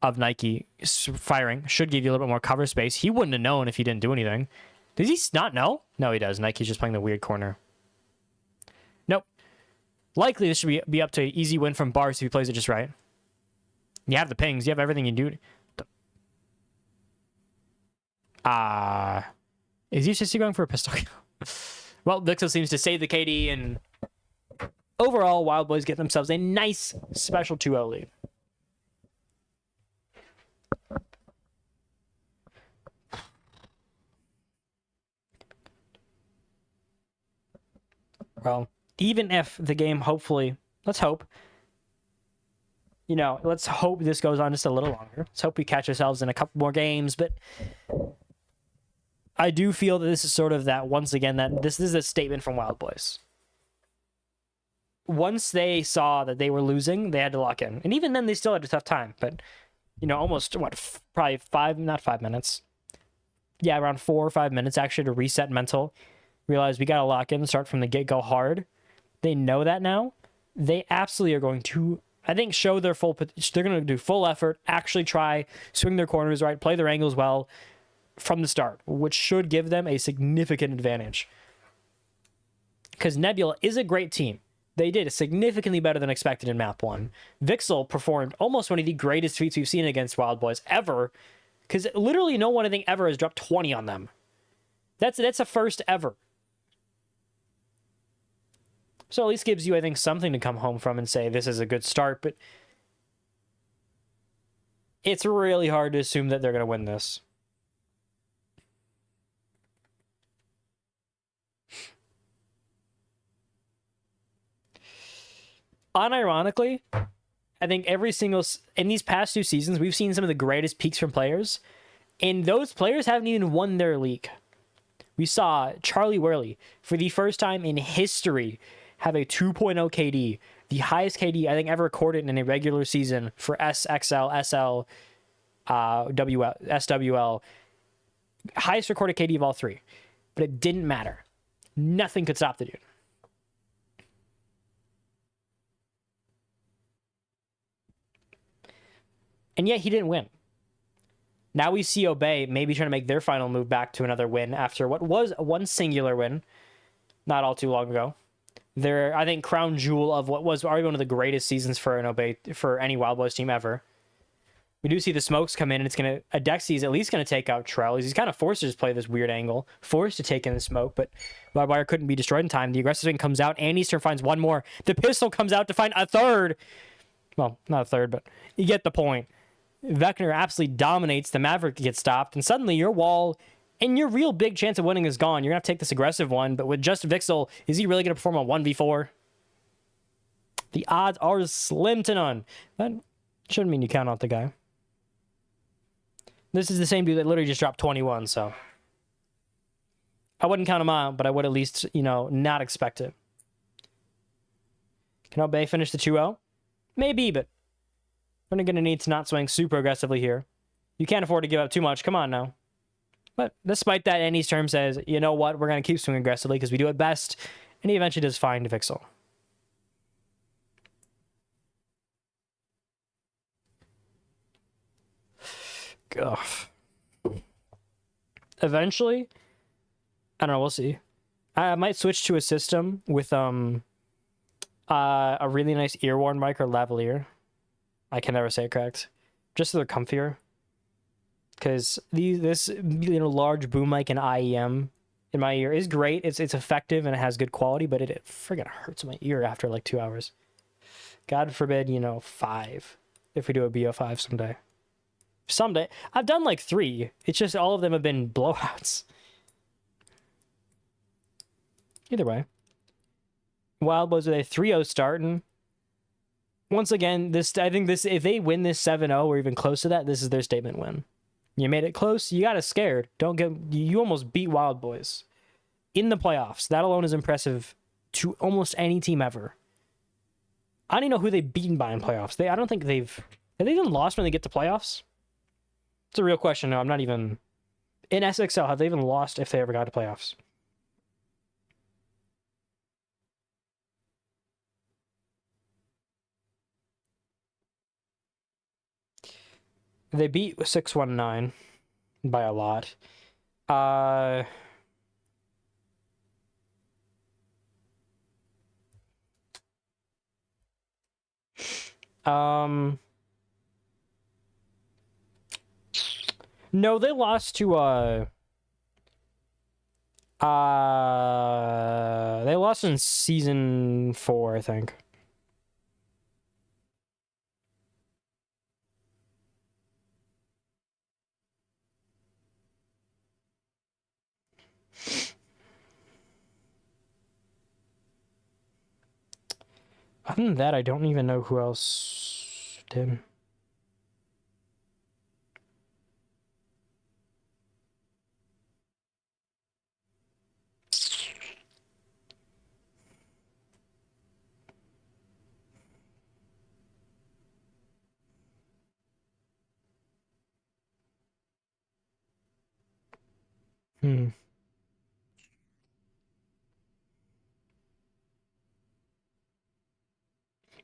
of Nike firing. Should give you a little bit more cover space. He wouldn't have known if he didn't do anything. Does he not know? No, he does. Nike's just playing the weird corner. Nope. Likely this should be up to an easy win from Bars if he plays it just right. You have the pings. You have everything you do. Is he just going for a pistol kill? Well, Vixel seems to save the KD, and overall, WildBoyZ get themselves a nice special 2-0 lead. Well, even if the game, hopefully, let's hope, let's hope this goes on just a little longer. Let's hope we catch ourselves in a couple more games. But I do feel that this is sort of that, once again, that this is a statement from WildBoyZ. Once they saw that they were losing, they had to lock in. And even then, they still had a tough time. But, almost, probably not 5 minutes. Yeah, around 4 or 5 minutes, actually, to reset mental. Realize we got to lock in and start from the get-go hard. They know that now. They absolutely are going to, I think, show their full potential. They're going to do full effort, actually try, swing their corners right, play their angles well from the start, which should give them a significant advantage. Because Nebula is a great team. They did significantly better than expected in Map 1. Vixel performed almost one of the greatest feats we've seen against WildBoyZ ever, Because literally no one, I think, ever has dropped 20 on them. That's a first ever. So at least gives you, I think, something to come home from and say this is a good start, but it's really hard to assume that they're going to win this. Unironically, I think in these past 2 seasons, we've seen some of the greatest peaks from players, and those players haven't even won their league. We saw Charlie Worley, for the first time in history, have a 2.0 KD, the highest KD I think ever recorded in a regular season for SXL, SL, WL, SWL. Highest recorded KD of all 3. But it didn't matter. Nothing could stop the dude. And yet he didn't win. Now we see Obey maybe trying to make their final move back to another win after what was one singular win not all too long ago. They're, I think, crown jewel of what was already one of the greatest seasons for an Obey, for any WildBoyZ team ever. We do see the smokes come in, and it's going to... Adexi is at least going to take out Trell. He's kind of forced to just play this weird angle, forced to take in the smoke, but Barbwire couldn't be destroyed in time. The aggressive thing comes out, and Eastern finds one more. The pistol comes out to find a third. Well, not a third, but you get the point. Vector absolutely dominates. The Maverick gets stopped, and suddenly your wall and your real big chance of winning is gone. You're going to have to take this aggressive one, but with just Vixel, is he really going to perform a 1v4? The odds are slim to none. That shouldn't mean you count out the guy. This is the same dude that literally just dropped 21, so I wouldn't count him out, but I would at least, not expect it. Can Obey finish the 2-0? Maybe, but we're going to need to not swing super aggressively here. You can't afford to give up too much. Come on now. But despite that, Andy's term says, you know what? We're going to keep swinging aggressively because we do it best. And he eventually does find Vixel. Ugh. Eventually, I don't know. We'll see. I might switch to a system with a really nice earworn mic or lavalier. I can never say it correct. Just so they're comfier. Because this large boom mic and IEM in my ear is great. It's effective and it has good quality, but it friggin' hurts my ear after like 2 hours. God forbid, 5. If we do a BO5 someday. Someday. I've done like 3. It's just all of them have been blowouts. Either way. WildBoyZ with a 3-0 starting. Once again, I think if they win this 7-0 or even close to that, this is their statement win. You made it close. You got us scared. You almost beat WildBoyZ in the playoffs. That alone is impressive to almost any team ever. I don't even know who they've beaten by in playoffs. I don't think have they even lost when they get to playoffs? It's a real question. No, I'm not even in SXL. Have they even lost if they ever got to playoffs? They beat 619 by a lot. No, they lost to they lost in season 4, I think. Other than that, I don't even know who else did.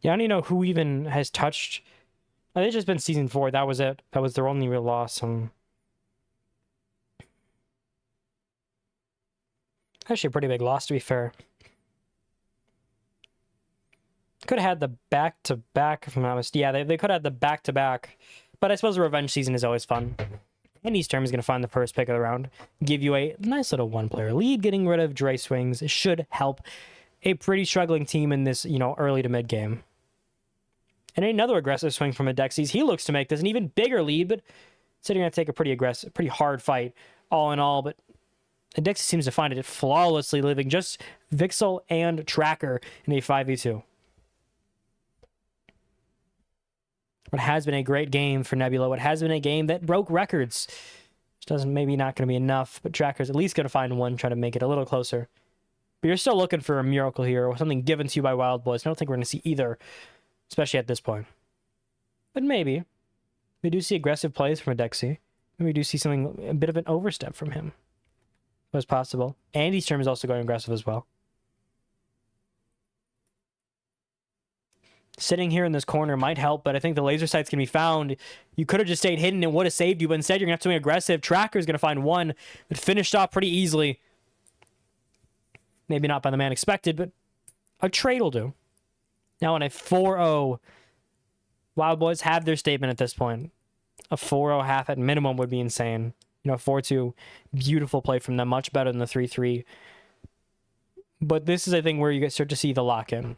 Yeah, I don't even know who even has touched. It's just been season 4. That was it. That was their only real loss. Actually, a pretty big loss, to be fair. Could have had the back-to-back, if I'm not mistaken. Yeah, they could have had the back-to-back. But I suppose the revenge season is always fun. Andy's term is going to find the first pick of the round, give you a nice little one-player lead. Getting rid of Dre Swings should help a pretty struggling team in this, early to mid game. And another aggressive swing from Adexes. He looks to make this an even bigger lead, but sitting to take a pretty aggressive, pretty hard fight all in all. But Adexes seems to find it flawlessly, leaving just Vixel and Tracker in a 5v2. What has been a great game for Nebula. What has been a game that broke records. Which doesn't, maybe not going to be enough, but Tracker's at least going to find one, try to make it a little closer. But you're still looking for a miracle here, or something given to you by WildBoyZ. I don't think we're going to see either, especially at this point. But maybe. We do see aggressive plays from Adexi. And we do see something, a bit of an overstep from him. Was possible. Andy's term is also going aggressive as well. Sitting here in this corner might help, but I think the laser sight's can be found. You could have just stayed hidden and would have saved you, but instead you're going to have something aggressive. Tracker's going to find one that finished off pretty easily. Maybe not by the man expected, but a trade will do. Now on a 4-0, WildBoyZ have their statement at this point. A 4-0 half at minimum would be insane. 4-2, beautiful play from them, much better than the 3-3. But this is, I think, where you start to see the lock-in.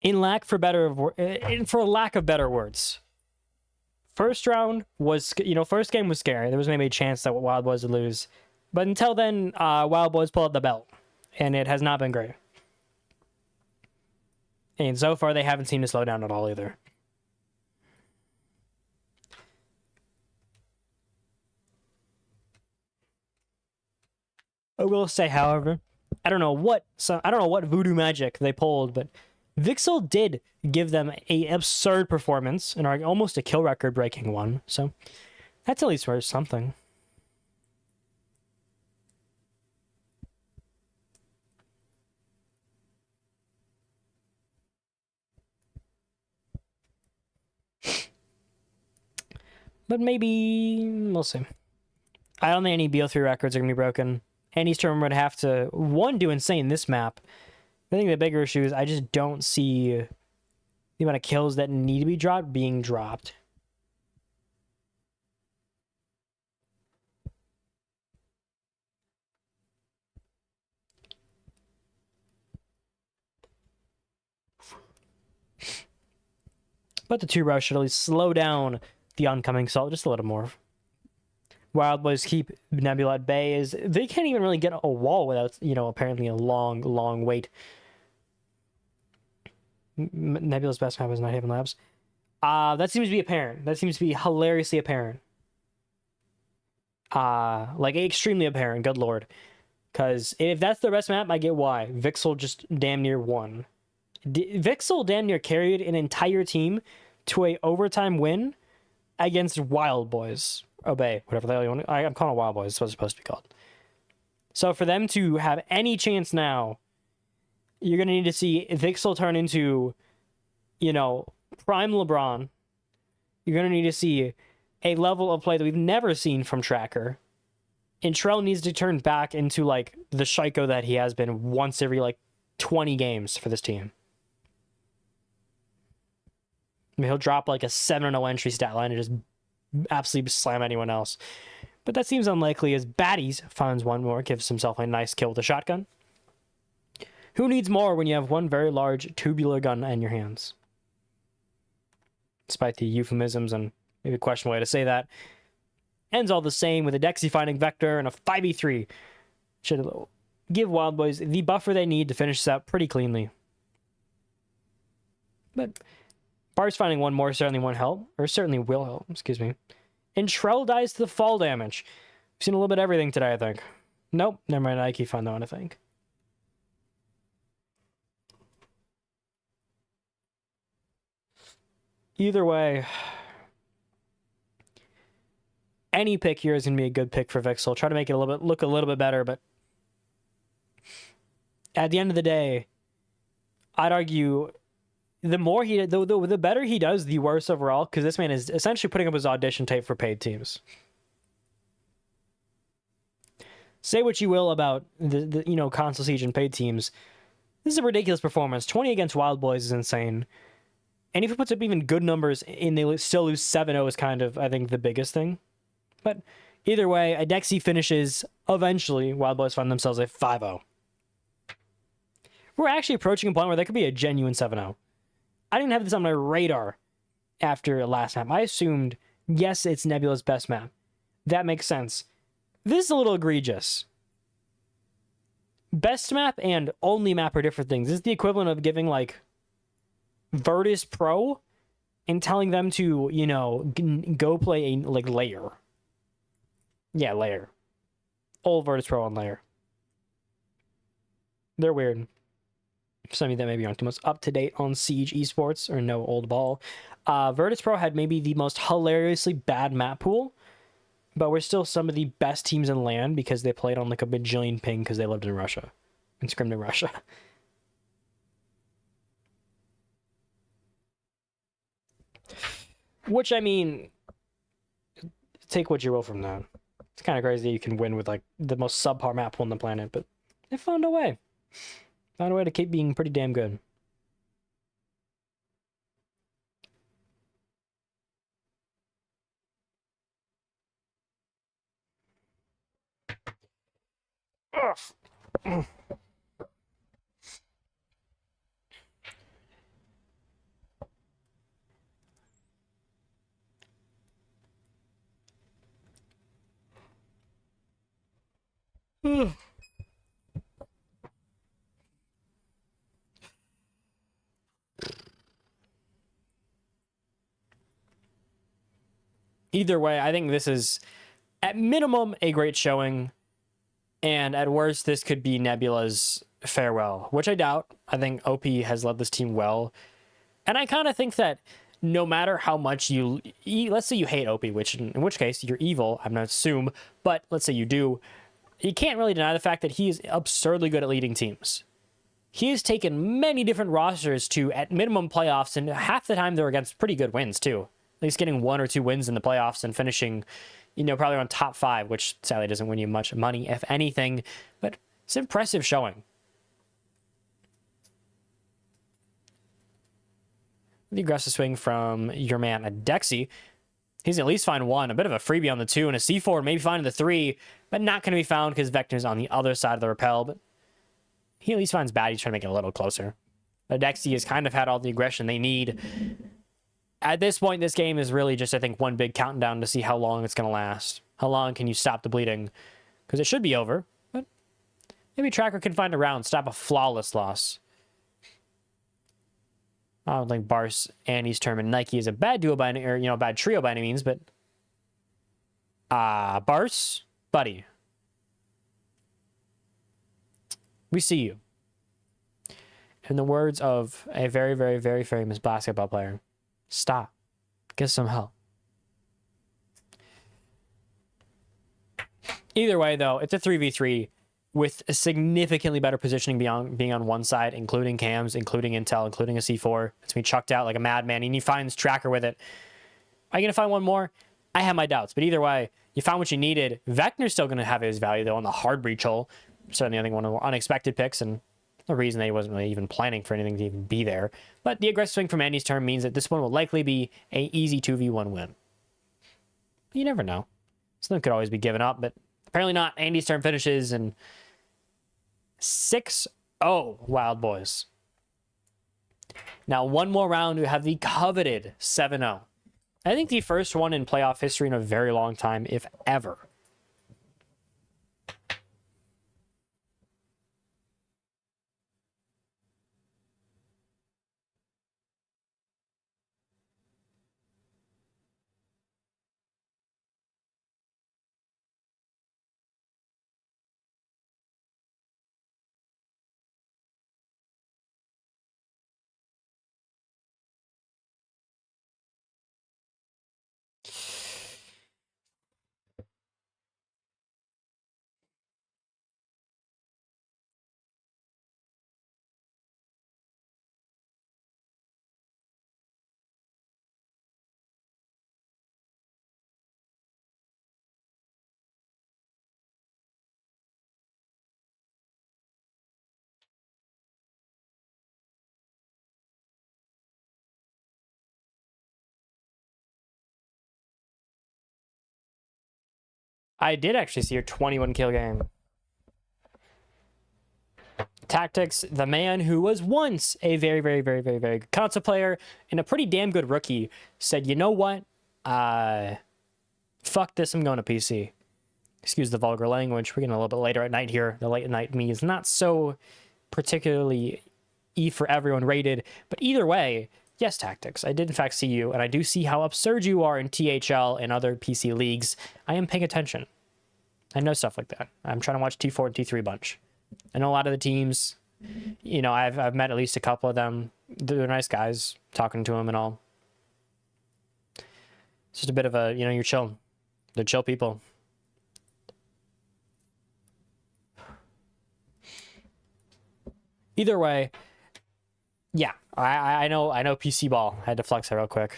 For lack of better words, first round was, first game was scary. There was maybe a chance that WildBoyZ would lose, but until then, WildBoyZ pulled out the belt, and it has not been great. And so far, they haven't seemed to slow down at all either. I will say, however, I don't know what voodoo magic they pulled, but Vixel did give them an absurd performance and almost a kill record breaking one. So that's at least worth something. But maybe we'll see. I don't think any BO3 records are going to be broken. Andy's term would have to, one, do insane this map. I think the bigger issue is I just don't see the amount of kills that need to be dropped being dropped. But the 2-row should at least slow down the oncoming assault just a little more. WildBoyZ keep Nebula at bay is they can't even really get a wall without, apparently a long wait. Nebula's best map is Night Haven Labs. That seems to be apparent. That seems to be hilariously apparent. Like extremely apparent. Good lord. Because if that's the best map, I get why. Vixel just damn near won. Vixel damn near carried an entire team to a overtime win against WildBoyZ. Obey, whatever the hell you want. I'm calling it WildBoyZ. It's what it's supposed to be called. So for them to have any chance now, you're going to need to see Vixel turn into, prime LeBron. You're going to need to see a level of play that we've never seen from Tracker. And Trell needs to turn back into, the Shaiko that he has been once every, 20 games for this team. I mean, he'll drop, a 7-0 entry stat line and just absolutely slam anyone else. But that seems unlikely as Baddies finds one more, gives himself a nice kill with a shotgun. Who needs more when you have one very large tubular gun in your hands? Despite the euphemisms and maybe a questionable way to say that. Ends all the same with a Dexy finding Vector and a 5v3. Should give WildBoyZ the buffer they need to finish this out pretty cleanly. But Bars finding one more certainly won't help, or certainly will help, excuse me. And Trell dies to the fall damage. We've seen a little bit of everything today, I think. Nope, never mind, I keep finding that one, I think. either way, any pick here is going to be a good pick for Vixel. Try to make it look a little bit better, but at the end of the day, I'd argue the better he does, the worse overall, because this man is essentially putting up his audition tape for paid teams. Say what you will about the Console Siege and paid teams. This is a ridiculous performance. 20 against WildBoyZ is insane. And if he puts up even good numbers and they still lose 7-0 is kind of, I think, the biggest thing. But either way, Adexi finishes eventually. WildBoyZ find themselves at 5-0. We're actually approaching a point where there could be a genuine 7-0. I didn't have this on my radar after last map. I assumed, yes, it's Nebula's best map. That makes sense. This is a little egregious. Best map and only map are different things. This is the equivalent of giving, like, Virtus Pro and telling them to, go play a, layer. Yeah, layer. Old Virtus Pro on layer. They're weird. Some of you that maybe aren't the most up-to-date on Siege esports or know old ball. Virtus Pro had maybe the most hilariously bad map pool, but we're still some of the best teams in LAN because they played on like a bajillion ping because they lived in Russia and scrimmed in Russia. Which, I mean, take what you will from that. It's kind of crazy that you can win with like the most subpar map pool on the planet, but they found a way. Found a way to keep being pretty damn good. Ugh. Either way, I think this is, at minimum, a great showing. And at worst, this could be Nebula's farewell, which I doubt. I think OP has led this team well. And I kind of think that no matter how much let's say you hate OP, in which case you're evil, I'm going to assume, but let's say you do, you can't really deny the fact that he is absurdly good at leading teams. He has taken many different rosters to, at minimum, playoffs, and half the time they're against pretty good wins, too. At least getting 1 or 2 wins in the playoffs and finishing, probably on top 5, which sadly doesn't win you much money, if anything, but it's an impressive showing. The aggressive swing from your man, Adexi. He's at least find 1, a bit of a freebie on the 2, and a C4, maybe finding the 3, but not going to be found because Vector's on the other side of the rappel, but he at least finds bad. He's trying to make it a little closer. Adexi has kind of had all the aggression they need. At this point, this game is really just, I think, one big countdown to see how long it's going to last. How long can you stop the bleeding? Because it should be over, but maybe Tracker can find a round, stop a flawless loss. I don't think Bars, Andy's term, and Nike is a bad duo by any, or bad trio by any means, but Bars, buddy, we see you. In the words of a very, very, very famous basketball player, stop. Get some help. Either way, though, it's a 3v3 with a significantly better positioning beyond being on one side, including cams, including intel, including a C4. It's being chucked out like a madman, and he finds Tracker with it. Are you going to find one more? I have my doubts, but either way, you found what you needed. Vector's still going to have his value, though, on the hard breach hole. Certainly, I think one of the unexpected picks, and the reason that he wasn't really even planning for anything to even be there. But the aggressive swing from Andy's turn means that this one will likely be an easy 2v1 win. You never know. Something could always be given up, but apparently not. Andy's turn finishes, and 6-0 WildBoyZ. Now, one more round, we have the coveted 7-0. I think the first one in playoff history in a very long time, if ever. I did actually see your 21 kill game. Tactics, the man who was once a very, very, very, very, very good console player and a pretty damn good rookie, said, you know what? Fuck this, I'm going to PC. Excuse the vulgar language. We're getting a little bit later at night here. The late at night me is not so particularly E for everyone rated, but either way, yes, Tactics, I did in fact see you, and I do see how absurd you are in THL and other PC leagues. I am paying attention. I know stuff like that. I'm trying to watch T4 and T3 bunch. I know a lot of the teams. You know, I've met at least a couple of them. They're nice guys, talking to them and all. It's just a bit of a, you know, you're chill. They're chill people. Either way, yeah, I know PC ball. I had to flex it real quick.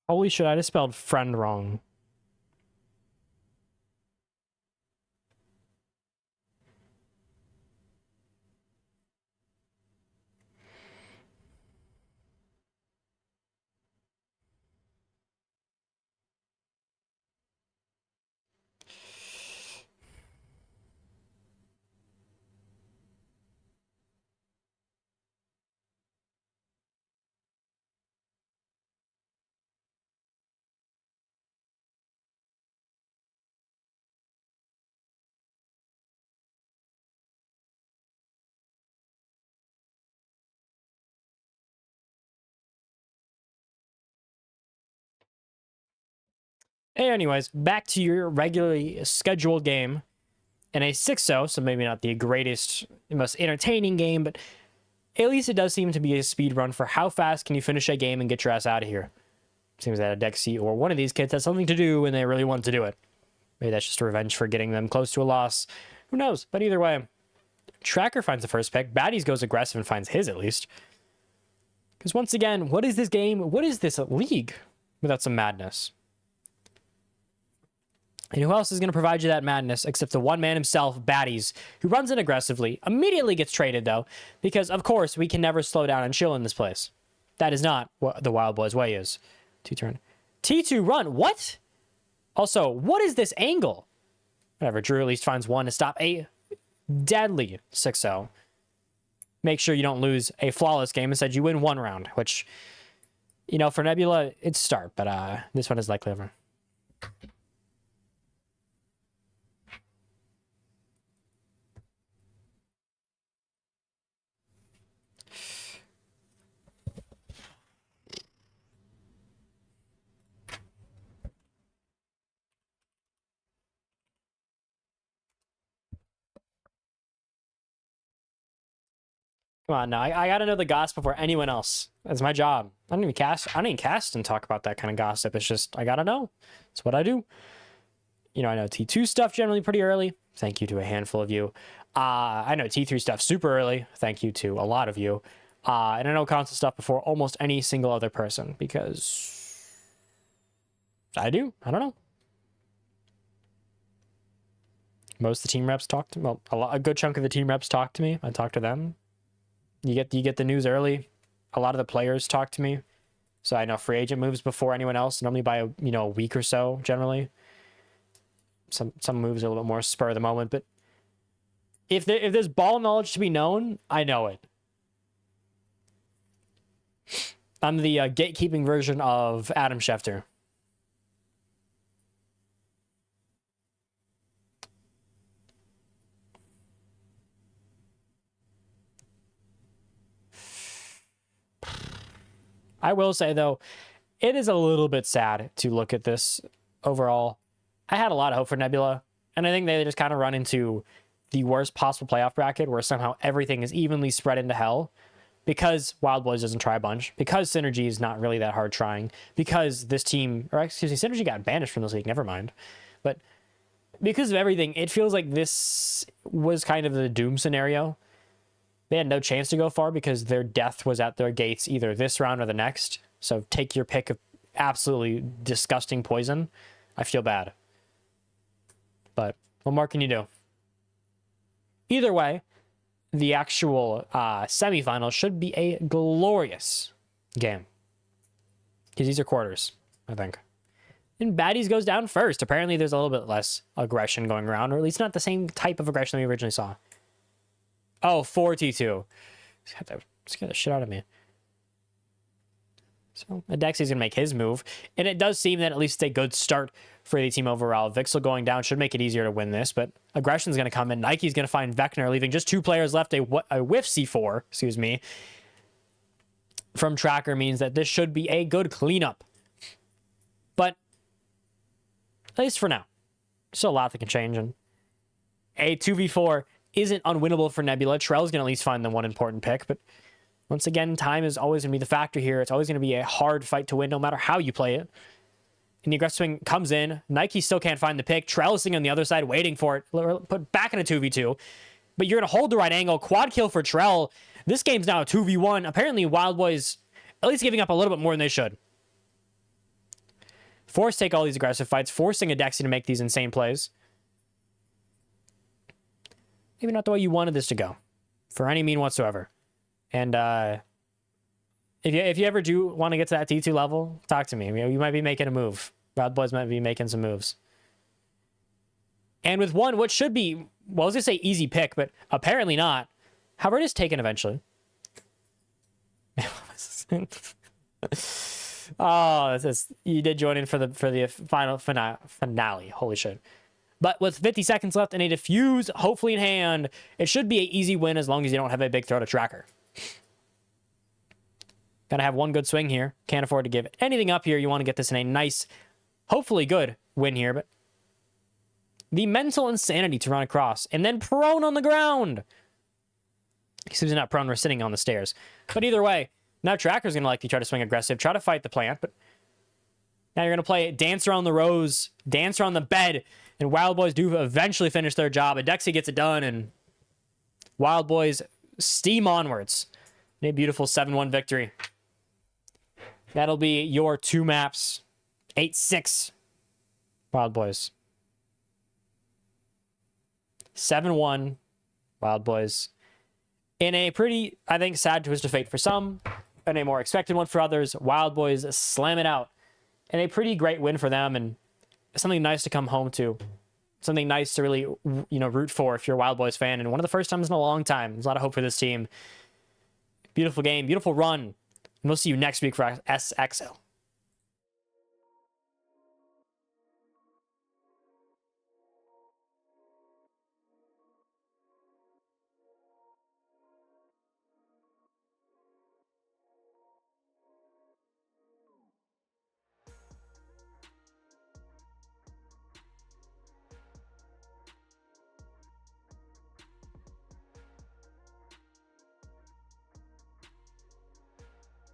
Holy shit, I just spelled friend wrong. Anyways, back to your regularly scheduled game in a 6-0, so maybe not the greatest, most entertaining game, but at least it does seem to be a speed run for how fast can you finish a game and get your ass out of here. Seems that a Dexy or one of these kids has something to do and they really want to do it. Maybe that's just a revenge for getting them close to a loss. Who knows? But either way, Tracker finds the first pick. Baddies goes aggressive and finds his at least. Because once again, what is this game? What is this league without some madness? And who else is going to provide you that madness except the one man himself, Baddies, who runs in aggressively, immediately gets traded, though, because, of course, we can never slow down and chill in this place. That is not what the WildBoyZ way is. T-turn. T2 run. What? Also, what is this angle? Whatever. Drew at least finds one to stop a deadly 6-0. Make sure you don't lose a flawless game. Instead, you win one round, which, you know, for Nebula, it's start, but this one is likely over. Come on now. I gotta know the gossip before anyone else. That's my job. I don't even cast and talk about that kind of gossip. It's just I gotta know. It's what I do. You know, I know T2 stuff generally pretty early. Thank you to a handful of you. I know T3 stuff super early. Thank you to a lot of you. And I know console stuff before almost any single other person because I do. I don't know. Most of the team reps talk to me. Well, a good chunk of the team reps talk to me. I talk to them. You get the news early. A lot of the players talk to me, so I know free agent moves before anyone else. Normally by a week or so generally. Some moves are a little bit more spur of the moment, but if there's ball knowledge to be known, I know it. I'm the gatekeeping version of Adam Schefter. I will say, though, it is a little bit sad to look at this overall. I had a lot of hope for Nebula, and I think they just kind of run into the worst possible playoff bracket where somehow everything is evenly spread into hell because WildBoyZ doesn't try a bunch, because Synergy is not really that hard trying, because this team, or excuse me, Synergy got banished from this league, never mind. But because of everything, it feels like this was kind of the doom scenario. They had no chance to go far because their death was at their gates either this round or the next. So take your pick of absolutely disgusting poison. I feel bad. But what more can you do? Either way, the actual semifinal should be a glorious game. Because these are quarters, I think. And Baddies goes down first. Apparently there's a little bit less aggression going around, or at least not the same type of aggression we originally saw. Oh, 4T2. Scare the shit out of me. So Adexi's going to make his move. And it does seem that at least a good start for the team overall. Vixel going down should make it easier to win this, but aggression's going to come in. Nike's going to find Vecna, leaving just 2 players left. A whiff C4, excuse me, from Tracker means that this should be a good cleanup. But at least for now, still a lot that can change. And a 2v4 isn't unwinnable for Nebula. Trell's going to at least find the one important pick, but once again, time is always going to be the factor here. It's always going to be a hard fight to win, no matter how you play it. And the aggressive swing comes in. Nike still can't find the pick. Trell is sitting on the other side, waiting for it. Put back in a 2v2. But you're going to hold the right angle. Quad kill for Trell. This game's now a 2v1. Apparently, WildBoyZ at least giving up a little bit more than they should. Force take all these aggressive fights, forcing Adexi to make these insane plays. Maybe not the way you wanted this to go, for any mean whatsoever. And if you ever do want to get to that T2 level, talk to me. You might be making a move. WildBoyZ might be making some moves. And with one, what should be, well, I was going to say easy pick, but apparently not. However, it is taken eventually. Oh, you did join in for the final finale. Holy shit. But with 50 seconds left and a defuse hopefully in hand, it should be an easy win as long as you don't have a big throw to Tracker. Gotta have one good swing here. Can't afford to give anything up here. You want to get this in a nice, hopefully good win here. But the mental insanity to run across and then prone on the ground. He's not prone, we're sitting on the stairs. But either way, now Tracker's going to likely try to swing aggressive, try to fight the plant, but now you're going to play dance around the rose, dance around the bed, and WildBoyZ do eventually finish their job. Adexi gets it done, and WildBoyZ steam onwards. A beautiful 7-1 victory. That'll be your 2 maps. 8-6. WildBoyZ. 7-1. WildBoyZ. In a pretty, I think, sad twist of fate for some, and a more expected one for others, WildBoyZ slam it out. And a pretty great win for them, and something nice to come home to. Something nice to really, root for if you're a WildBoyZ fan. And one of the first times in a long time. There's a lot of hope for this team. Beautiful game, beautiful run. And we'll see you next week for SXL.